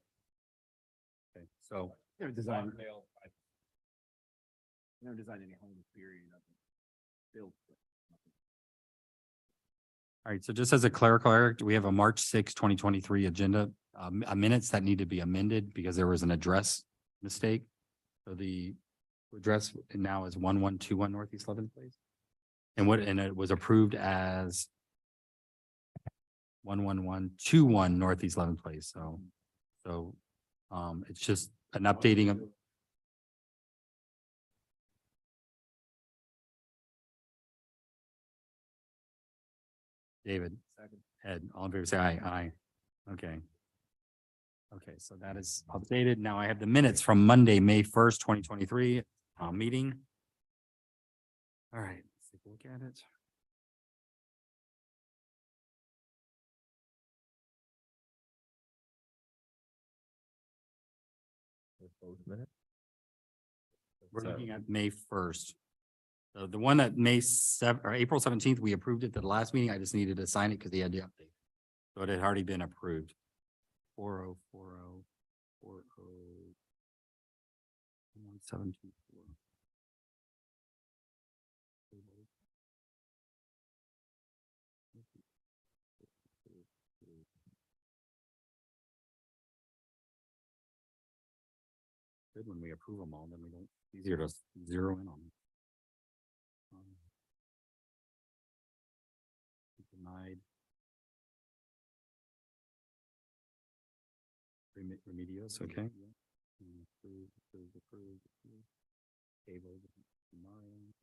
Okay, so Never designed, never designed any homes, period, nothing. Built. but nothing. All right, so just as a clerical error, we have a March 6, 2023 agenda, minutes that need to be amended because there was an address mistake. So the address now is 1121 Northeast 11th Place. And it was approved as 11121 Northeast 11th Place. So it's just an updating of. David, Ed, all in favor, say aye. Aye. Okay. Okay, so that is updated. Now I have the minutes from Monday, May 1st, 2023, meeting. All right, let's take a look at it. We're looking at May 1st. The one that April 17th, we approved it at the last meeting. I just needed to sign it because he had the update. So it had already been approved. 4040401724. Good when we approve them all, then we don't, easier to zero in on them. Denied. Remedios, okay. Approved. Tabled. Denied.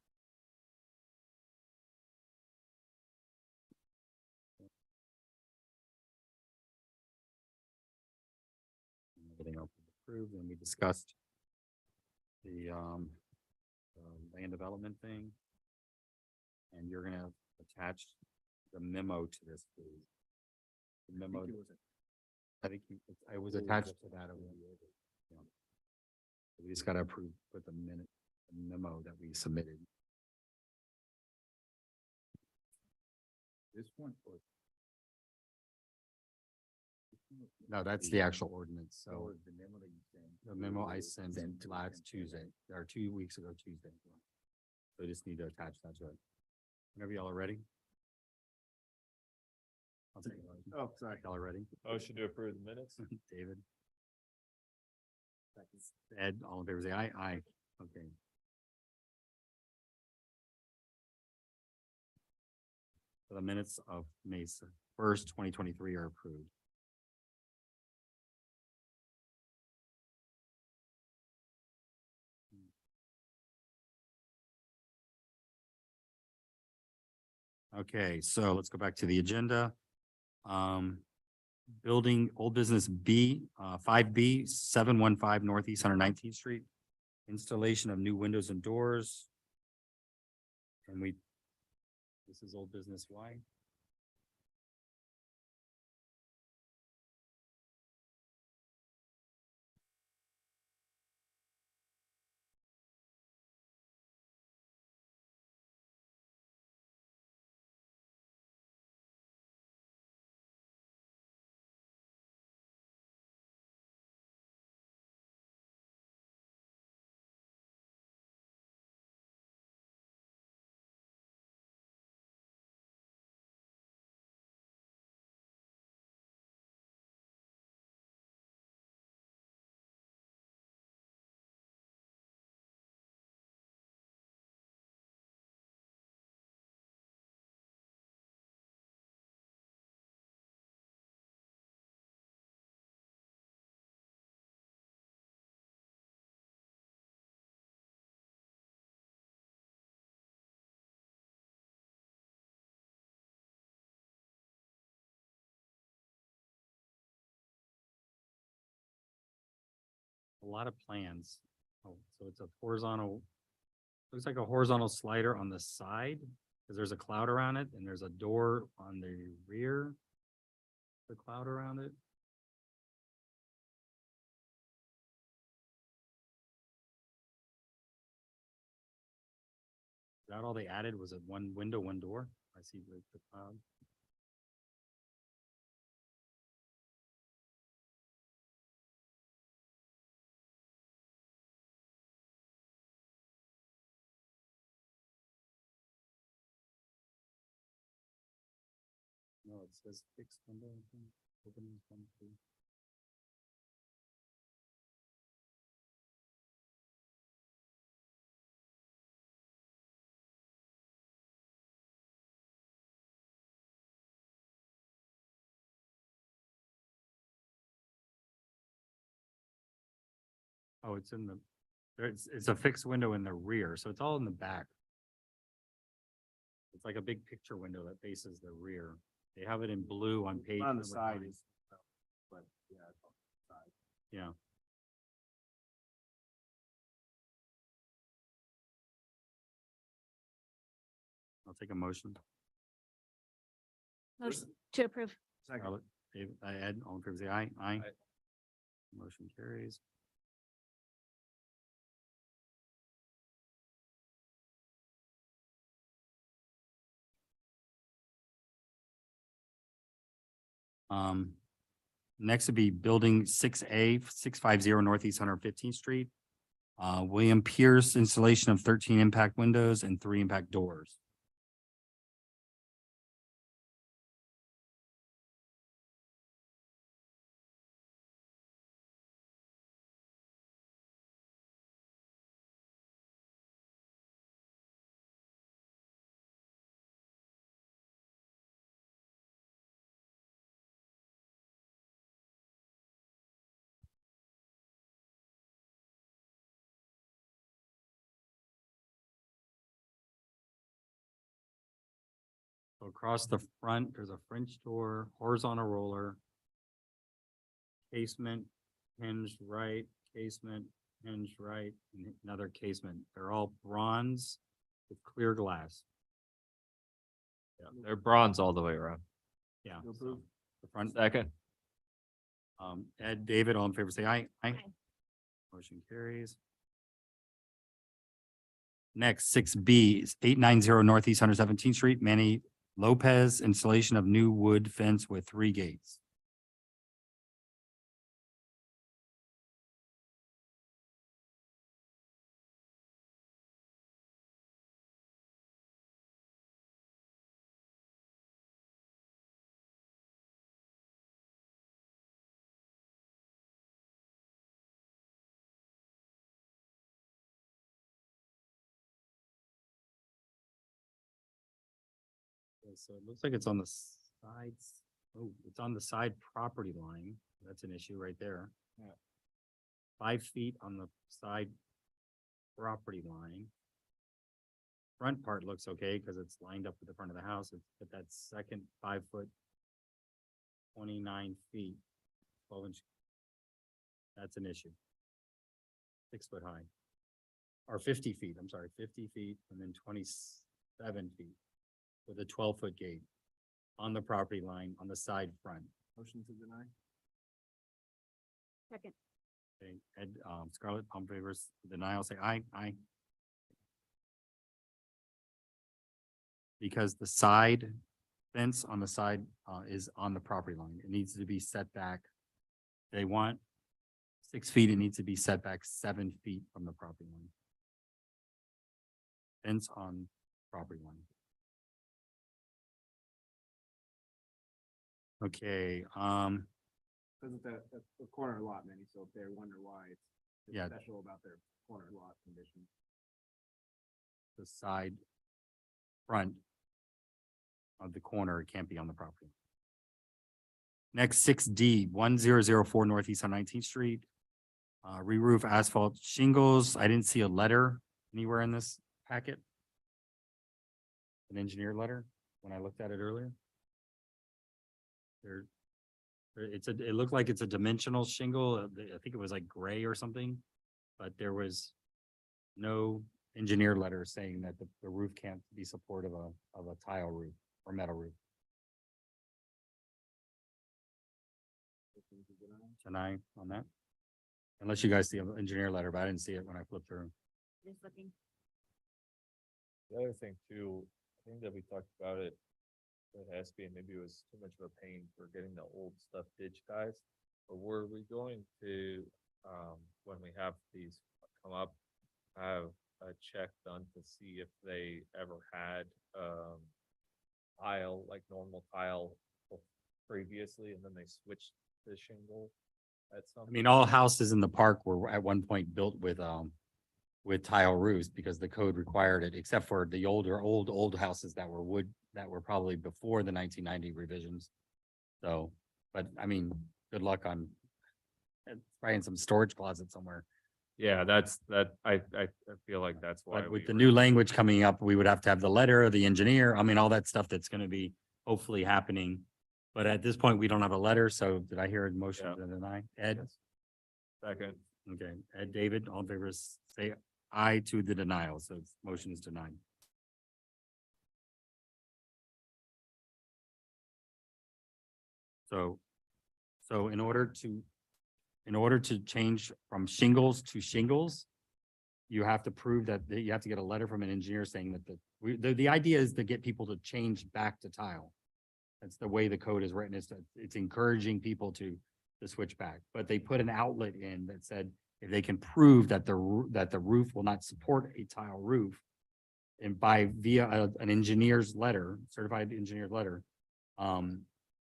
Everything else is approved, and we discussed the land development thing. And you're gonna attach the memo to this, please. The memo. I think I was attached to that. Yeah. We just gotta approve, put the memo that we submitted. This one or? No, that's the actual ordinance, so. Or the memo that you sent? The memo I sent last Tuesday, or 2 weeks ago Tuesday. So I just need to attach that to it. Whenever y'all are ready. I'll take it. Oh, sorry. Y'all are ready? Motion to approve the minutes? David. Ed, all in favor, say aye. Aye. Okay. So the minutes of May 1st, 2023 are approved. Okay, so let's go back to the agenda. Building old business B, 5B, 715 Northeast 119th Street. Installation of new windows and doors. And this is old business Y. A lot of plans. Oh, so it's a horizontal, looks like a horizontal slider on the side, because there's a cloud around it, and there's a door on the rear. The cloud around it. Is that all they added? Was it one window, one door? I see the cloud. it says fixed window. I think. Openings, 1, 2. Oh, it's in the, it's a fixed window in the rear, so it's all in the back. It's like a big picture window that faces the rear. They have it in blue on page. On the number side 9. is, but yeah. it's on the side. Yeah. I'll take a motion. Motion to approve. Second. Scarlett, David, Ed, all in favor, say aye. Aye. Motion carries. Next would be Building 6A, 650 Northeast 115th Street. William Pierce installation of 13 impact windows and 3 impact doors. So across the front, there's a French door, horizontal roller, casement, hinged right, casement, hinged right, and another casement. They're all bronze with clear glass. Yeah, they're bronze all the way around. Yeah. To so approve. The front, Second. Ed, David, all in favor, say aye. Aye. Aye. Motion carries. Next, 6B, is 890 Northeast 117th Street, Manny Lopez, installation of new wood fence with 3 gates. Okay, so it looks like it's on the sides. Oh, it's on the side property line. That's an issue right there. Yeah. 5 feet on the side property line. Front part looks okay because it's lined up with the front of the house, but that second 5 foot, 29 feet, 12-inch. That's an issue. 6 foot high. Or 50 feet, I'm sorry, 50 feet and then 27 feet with a 12-foot gate on the property line on the side front. Motion to deny. Second. Okay, Ed, Scarlett, all in favor, denial, say aye. Aye. Because the side fence on the side, is on the property line. It needs to be set back. They want 6 feet, it needs to be set back 7 feet from the property line. Fence on property line. Okay, Because it's a corner lot, Manny, so if they wonder why it's Yeah. special about their corner lot condition. the side front of the corner, it can't be on the property. Next, 6D, 1004 Northeast on 19th Street. Re-roof asphalt shingles. I didn't see a letter anywhere in this packet. An engineer letter when I looked at it earlier. It looked like it's a dimensional shingle. I think it was like gray or something. But there was no engineer letter saying that the roof can't be supportive of a tile roof or metal roof. Can I on that? Unless you guys see an engineer letter, but I didn't see it when I flipped through. Just looking. The other thing too, I think that we talked about it with SB, and maybe it was too much of a pain for getting the old stuff digitized. But were we going to, when we have these come up, have a check done to see if they ever had, tile, like normal tile previously and then they switched to shingle at some. I mean, all houses in the park were at one point built with tile roofs because the code required it, except for the old houses that were wood, that were probably before the 1990 revisions. So, but I mean, good luck on probably in some storage closet somewhere. Yeah, I feel like that's why. But with we the were- new language coming up, we would have to have the letter, the engineer, I mean, all that stuff that's gonna be hopefully happening. But at this point, we don't have a letter, so did I hear a motion Yeah. to deny? Ed? Second. Okay, Ed, David, all in favor, say aye to the denial, so motion is denied. So in order to change from shingles to shingles, you have to prove that you have to get a letter from an engineer saying that the idea is to get people to change back to tile. That's the way the code is written, is that it's encouraging people to switch back, but they put an outlet in that said, if they can prove that the roof will not support a tile roof, and via an engineer's letter, certified engineer's letter,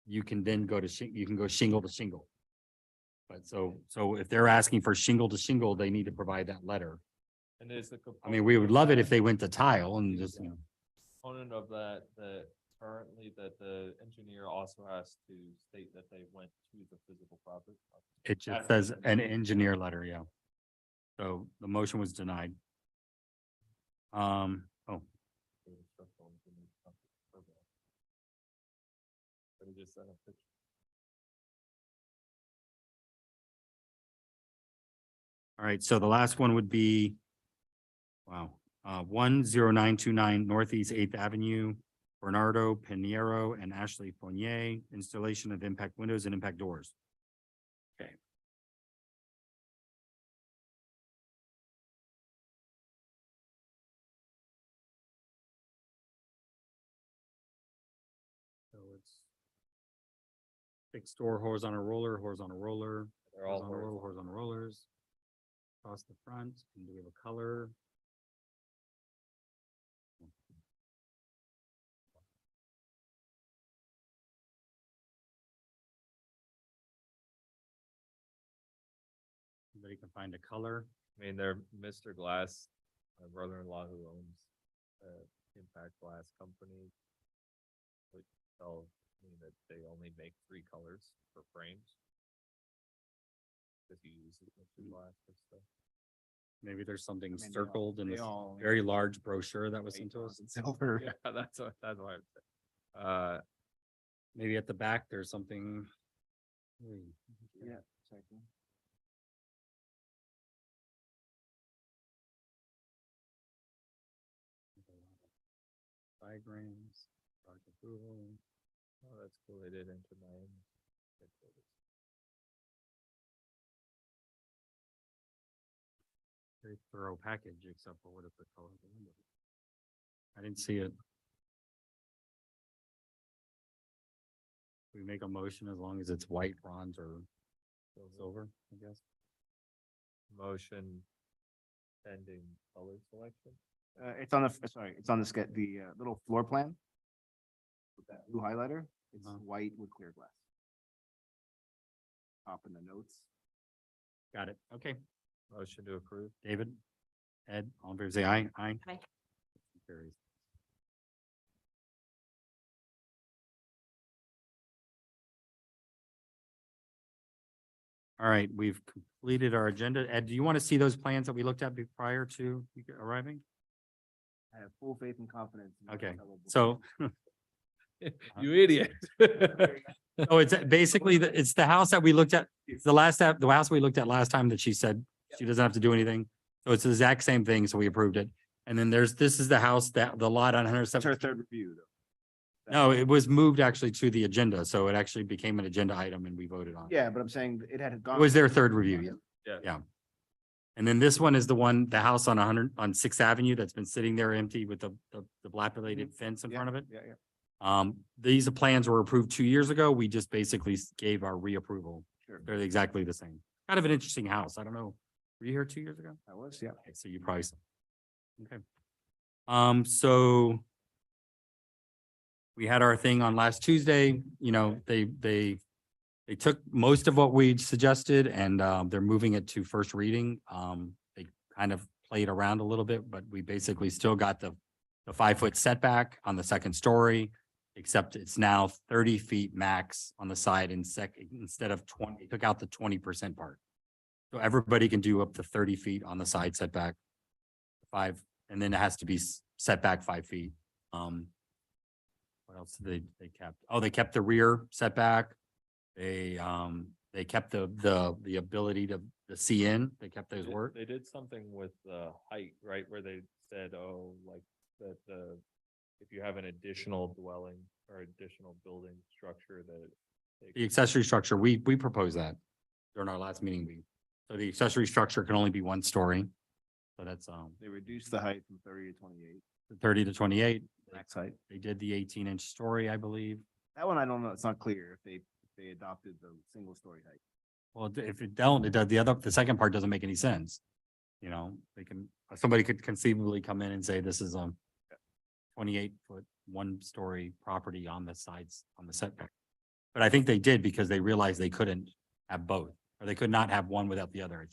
you can then go shingle to shingle. But so if they're asking for shingle to shingle, they need to provide that letter. And is the. I mean, we would love it if they went to tile and just, Component of that currently that the engineer also has to state that they went to the physical property. it just says an engineer letter, yeah. So the motion was denied. Oh, But he just sent a picture. all right, so the last one would be, wow, 10929 Northeast Eighth Avenue, Bernardo Pinheiro and Ashley Fournier, installation of impact windows and impact doors. Okay. So it's fixed door, horizontal roller, They're all horizontal rollers. Across the front, and do we have a color? Anybody can find a color? I mean, they're Mr. Glass, my brother-in-law who owns Impact Glass Company. Would tell me that they only make 3 colors for frames. If you use Mr. Glass for stuff. Maybe there's something I mean, circled in they this all- very large brochure that was sent to us. Silver. Yeah, that's why I'm saying. Maybe at the back, there's something. Yeah. Exactly. Diagrams, project approval. Oh, that's cool. They did enter my. Very thorough package, except for what is the color of the window. I didn't see it. We make a motion as long as it's white, bronze, or silver, I guess. Motion pending color selection. It's on it's on the little floor plan. With that blue highlighter, it's Uh-huh. white with clear glass. Top in the notes. Got it. Okay. Motion to approve. David, Ed, all in favor, say aye. Aye. Aye. Carries. All right, we've completed our agenda. Ed, do you want to see those plans that we looked at prior to you arriving? I have full faith and confidence. in Okay, Marcelo Bull. so, You idiot. oh, it's basically, it's the house that we looked at, it's the house we looked at last time that she said she doesn't have to do anything. So it's the exact same thing, so we approved it. And then this is the house that, the lot on It's our 107. third review, though. No, it was moved actually to the agenda, so it actually became an agenda item and we voted on it. Yeah, but I'm saying it had gone. It was their third review, yeah. Yeah. Yeah. And then this one is the house on 6th Avenue that's been sitting there empty with the dilapidated fence in Yeah, front of it. Yeah, yeah. These plans were approved 2 years ago. We just basically gave our reapproval. Sure. They're exactly the same. Kind of an interesting house. I don't know. Were you here 2 years ago? I was, yeah. Okay, so you probably. Okay. So we had our thing on last Tuesday, you know, they took most of what we suggested and they're moving it to first reading. They kind of played around a little bit, but we basically still got the 5-foot setback on the second story, except it's now 30 feet max on the side instead of 20, took out the 20% part. So everybody can do up to 30 feet on the side setback. 5, and then it has to be set back 5 feet. What else did they kept? Oh, they kept the rear setback. They kept the ability to see in. They kept those words. They did something with the height, right, where they said, oh, like that if you have an additional dwelling or additional building structure that. The accessory structure, we proposed that during our last meeting. So the accessory structure can only be 1 story. So that's They reduced the height from 30 to 28, 30 to 28. max height. They did the 18-inch story, I believe. That one, I don't know. It's not clear if they adopted the single story height. Well, if it don't, it does, the second part doesn't make any sense. You know, somebody could conceivably come in and say this is 28-foot, 1-story property on the sides, on the setback. But I think they did because they realized they couldn't have both, or they could not have one without the other.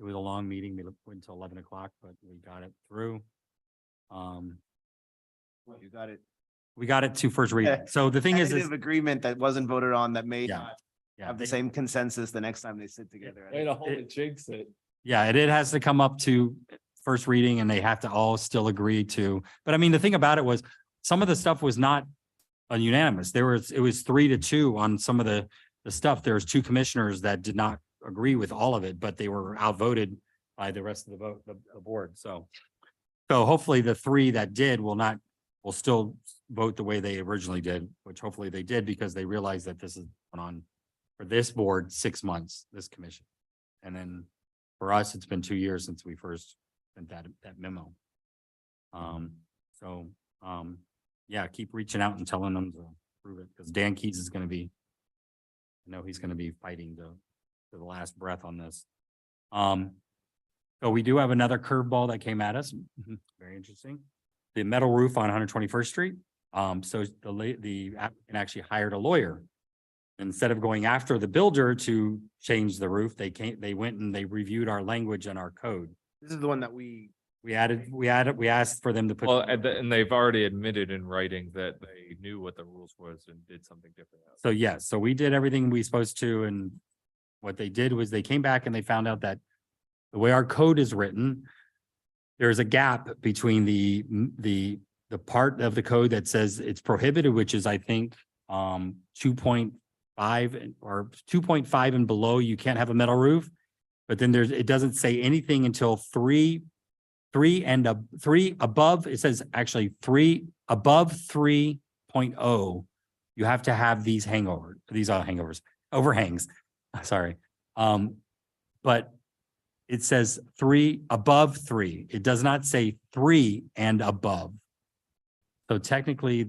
It was a long meeting. We went until 11 o'clock, but we got it through. You got it. We got it to first reading. So the thing is Tentative agreement that wasn't voted on that may Yeah. not yeah, have the same consensus the next time they sit together. Way to hold it, jinx it. yeah, it has to come up to first reading and they have to all still agree to, but I mean, the thing about it was some of the stuff was not unanimous. It was 3-2 on some of the stuff. There's 2 commissioners that did not agree with all of it, but they were outvoted by the rest of the board. So hopefully the 3 that did will still vote the way they originally did, which hopefully they did because they realized that this is going on for this board 6 months, this commission. And then for us, it's been 2 years since we first sent that memo. Yeah, keep reaching out and telling them to prove it because Dan Keys is going to be, I know he's going to be fighting to the last breath on this. So we do have another curveball that came at us. Very interesting. The metal roof on 121st Street. So the applicant actually hired a lawyer. Instead of going after the builder to change the roof, they went and they reviewed our language and our code. This is the one that we We asked for them to put. Well, and they've already admitted in writing that they knew what the rules was and did something different. So yes, so we did everything we supposed to, and what they did was they came back and they found out that the way our code is written, there's a gap between the part of the code that says it's prohibited, which is I think 2.5 or 2.5 and below, you can't have a metal roof. But then it doesn't say anything until 3 above, it says actually 3 above 3.0, you have to have these overhangs, sorry. But it says 3 above 3. It does not say 3 and above. So technically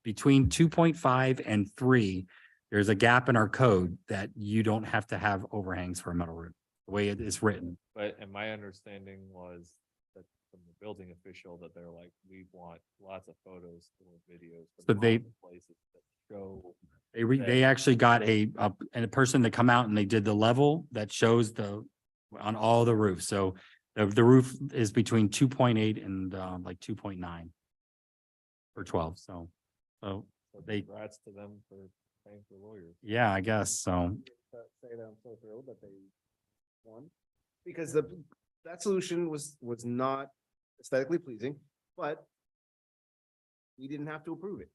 between 2.5 and 3, there's a gap in our code that you don't have to have overhangs for a metal roof, the way it is written. And my understanding was that from the building official that they're like, we want lots of photos or videos. So they- Places that show. They actually got a person to come out and they did the level that shows on all the roofs. So the roof is between 2.8 and like 2.9 or 12. So they, Congrats to them for paying for lawyers. yeah, I guess so. say that I'm so thrilled that they won. Because that solution was not aesthetically pleasing, but we didn't have to approve it.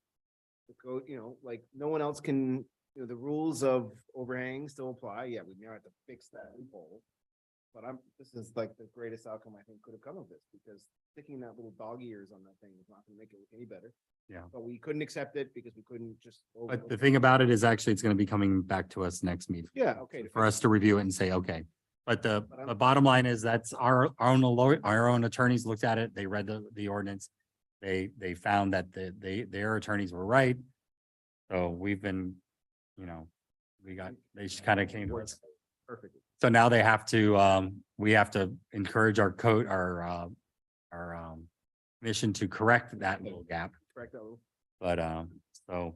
The code, like no one else can, the rules of overhang still apply. Yeah, we now have to fix that loophole. But this is like the greatest outcome I think could have come of this because sticking that little dog ears on that thing is not gonna make it look any better. Yeah. But we couldn't accept it because we couldn't just. But the thing about it is actually it's going to be coming back to us next meeting Yeah, okay. for us to review it and say, okay. But the bottom line is that's our own attorneys looked at it. They read the ordinance. They found that their attorneys were right. So we've been, they just kind of came to us. Perfect. So now they have to, we have to encourage our commission to correct that little gap. Correct that little. But, so,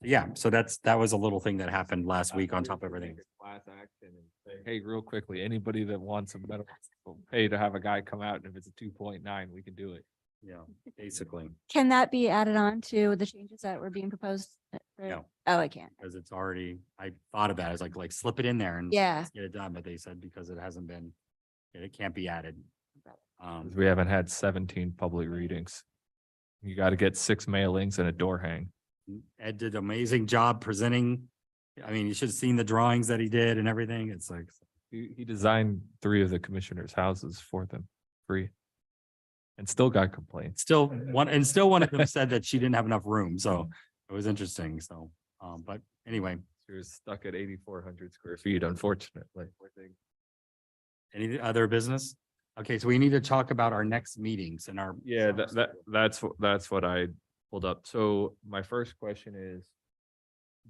yeah, so that was a little thing that happened last week on top of everything. Class action and say, hey, real quickly, anybody that wants a medical will pay to have a guy come out, and if it's a 2.9, we can do it. Yeah, basically, Can that be added on to the changes that were being proposed? No. Oh, I can't. because it's already, I thought about it, I was like slip it in there and Yeah. let's get it done, but they said because it hasn't been, it can't be added. 'Cause we haven't had 17 public readings. You got to get 6 mailings and a door hang. Ed did an amazing job presenting. I mean, you should have seen the drawings that he did and everything. It's like, He designed 3 of the commissioners' houses for them, free. And still got complaints. still one of them said that she didn't have enough room, so it was interesting, so, but anyway, She was stuck at 8,400 square feet, unfortunately. any other business? Okay, so we need to talk about our next meetings and our. Yeah, that's what I pulled up. So my first question is,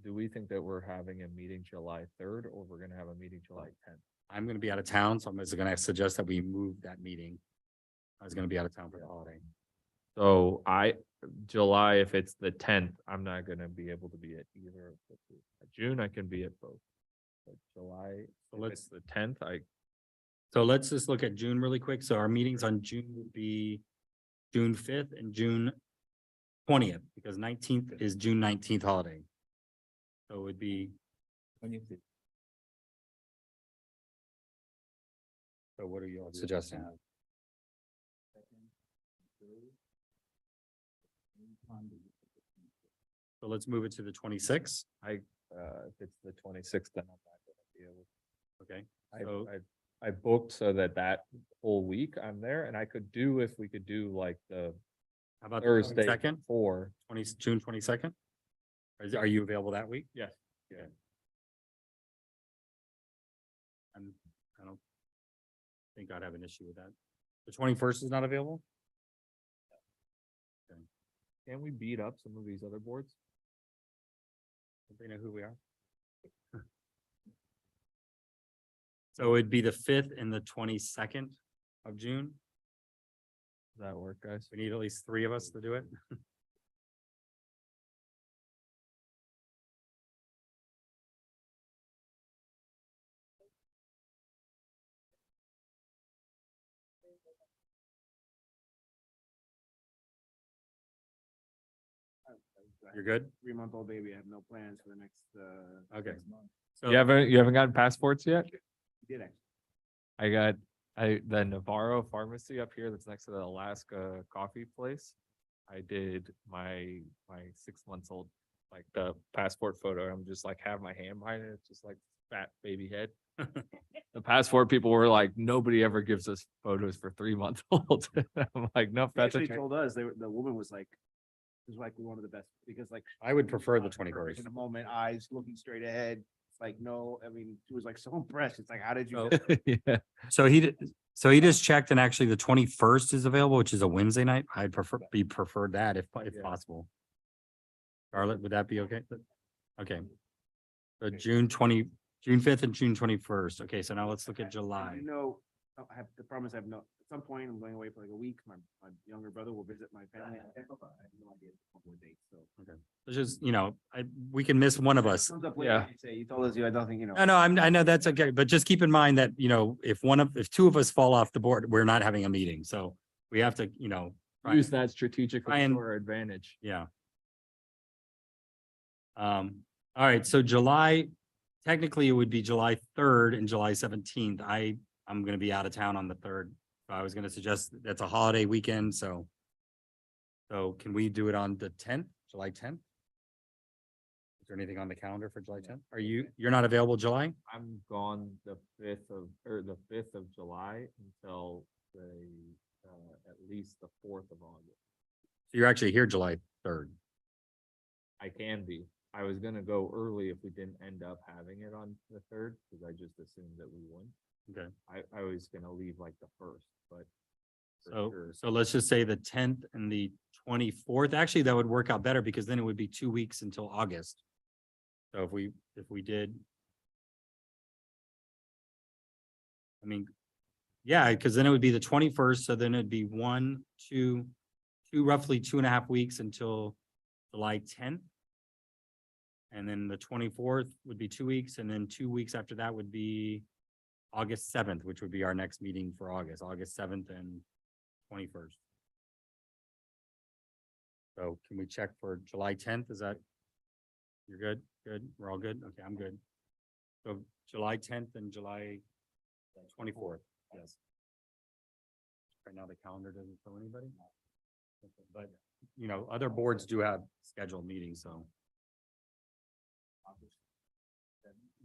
do we think that we're having a meeting July 3rd, or we're gonna have a meeting July 10th? I'm gonna be out of town, so I'm just gonna suggest that we move that meeting. I was gonna be out of town for the holiday. So July, if it's the 10th, I'm not gonna be able to be at either of the two. June, I can be at both. But July, So if it's the 10th, So let's just look at June really quick. So our meetings on June would be June 5th and June 20th, because 19th is June 19th holiday. So it would be. So what are you all suggesting? So let's move it to the 26th. if it's the 26th, then I'm not gonna be able. Okay, I, So- I booked so that whole week I'm there, and I could do, if we could do like the how about Thursday second, before. June 22nd? Are you available that week? Yes. Yeah. I don't think I'd have an issue with that. The 21st is not available? Can we beat up some of these other boards? Don't they know who we are? So it'd be the 5th and the 22nd of June. Does that work, guys? We need at least 3 of us to do it. You're good? 3-month-old baby. I have no plans for the next, Okay. 6 months. So You haven't gotten passports yet? We did actually. I got, the Navarro Pharmacy up here that's next to the Alaska coffee place. I did my 6 months old, like the passport photo. I'm just like have my hand behind it. It's just like fat baby head. The passport people were like, nobody ever gives us photos for 3-month-olds. I'm like, nope, They that's actually okay. told us, the woman was like, it was like one of the best, because like. I would prefer the perfect 21st. In a moment, eyes looking straight ahead. It's like, no, I mean, she was like so impressed. It's like, how did you? So- do it? Yeah. So he just checked and actually the 21st is available, which is a Wednesday night. I'd prefer that if Yeah. possible. Charlotte, would that be okay? Okay. So June 5th and June 21st. Okay, so now let's look at July. You know, I have the promise. I have no. At some point, I'm going away for like a week. My younger brother will visit my family. I have no idea what dates. So It's just, we can miss one of us. comes up later. Yeah. You say you told us you. I don't think you know. No, I know that's okay, but just keep in mind that, if 2 of us fall off the board, we're not having a meeting. So we have to, try- Use that strategically Ryan- to our advantage. Yeah. All right, so technically it would be July 3rd and July 17th. I'm gonna be out of town on the 3rd. So I was gonna suggest that's a holiday weekend, so. So can we do it on the 10th, July 10th? Is there anything on the calendar for July 10th? You're not available July? I'm gone the 5th of July until at least the 4th of August. So you're actually here July 3rd. I can be. I was gonna go early if we didn't end up having it on the 3rd, because I just assumed that we wouldn't. Okay. I was gonna leave like the 1st, but. for sure. So let's just say the 10th and the 24th. Actually, that would work out better because then it would be 2 weeks until August. So if we did. I mean, yeah, because then it would be the 21st, so then it'd be 1, 2, roughly 2.5 weeks until July 10th. And then the 24th would be 2 weeks, and then 2 weeks after that would be August 7th, which would be our next meeting for August 7th and 21st. So can we check for July 10th? Is that? You're good? Good? We're all good? Okay, I'm good. So July 10th and July 24th, yes. Right now, the calendar doesn't show anybody. But, you know, other boards do have scheduled meetings, so.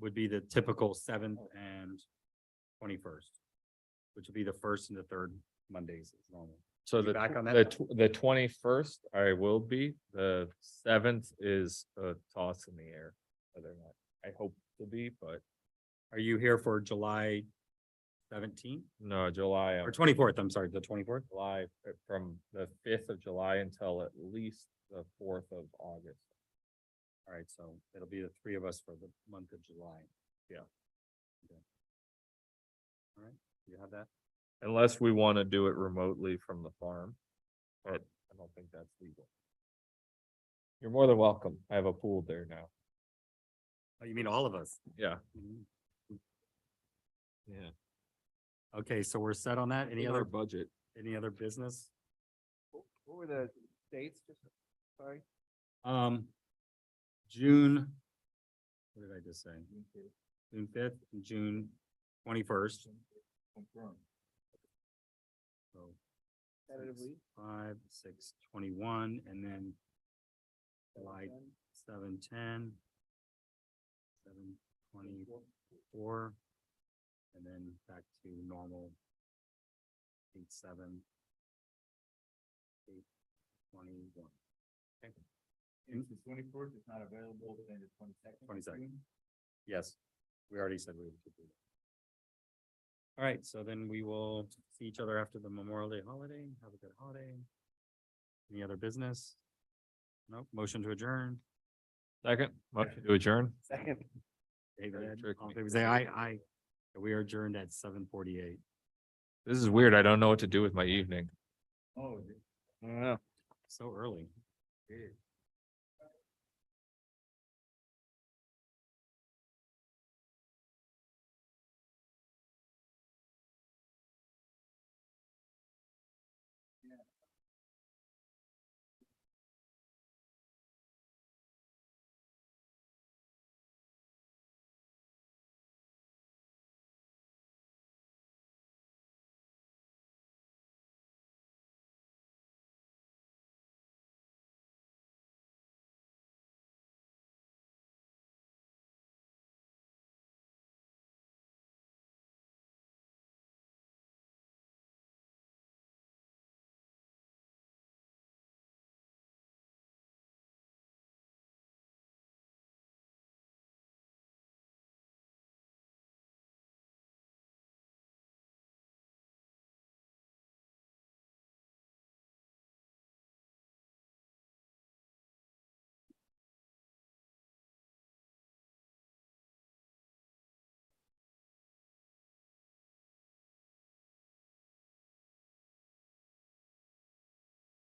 Would be the typical 7th and 21st, which would be the first and the third Mondays as normal. So You the, back on the, that? the 21st, I will be, the 7th is a toss in the air. Whether or not, I hope to be, but Are you here for July 17th no, July, or 24th? I'm sorry, the 24th? July, from the 5th of July until at least the 4th of August. All right, so it'll be the three of us for the month of July. Yeah. Okay. All right, you have that? Unless we want to do it remotely from the farm, but I don't think that's legal. You're more than welcome. I have a pool there now. Oh, you mean all of us? Yeah. Mhm. Yeah. Okay, so we're set on that. Any In our other, budget? any other business? What were the dates? Just, sorry. June. What did I just say? June 5th and June 21st. So Tentatively. 5, 6, 21, and then July 7, 10. 7, 24. And then back to normal. 8, 7. 8, 21. Okay. If the 24th is not available, then the 22nd. 22nd. Yes, we already said we would do that. All right, so then we will see each other after the Memorial Day holiday. Have a good holiday. Any other business? Nope, motion to adjourn. Second, motion to adjourn. Second. David, Very Ed, tricky. all in favor, say aye, aye. We are adjourned at 7:48. This is weird. I don't know what to do with my evening. Oh, I don't know. So early. okay.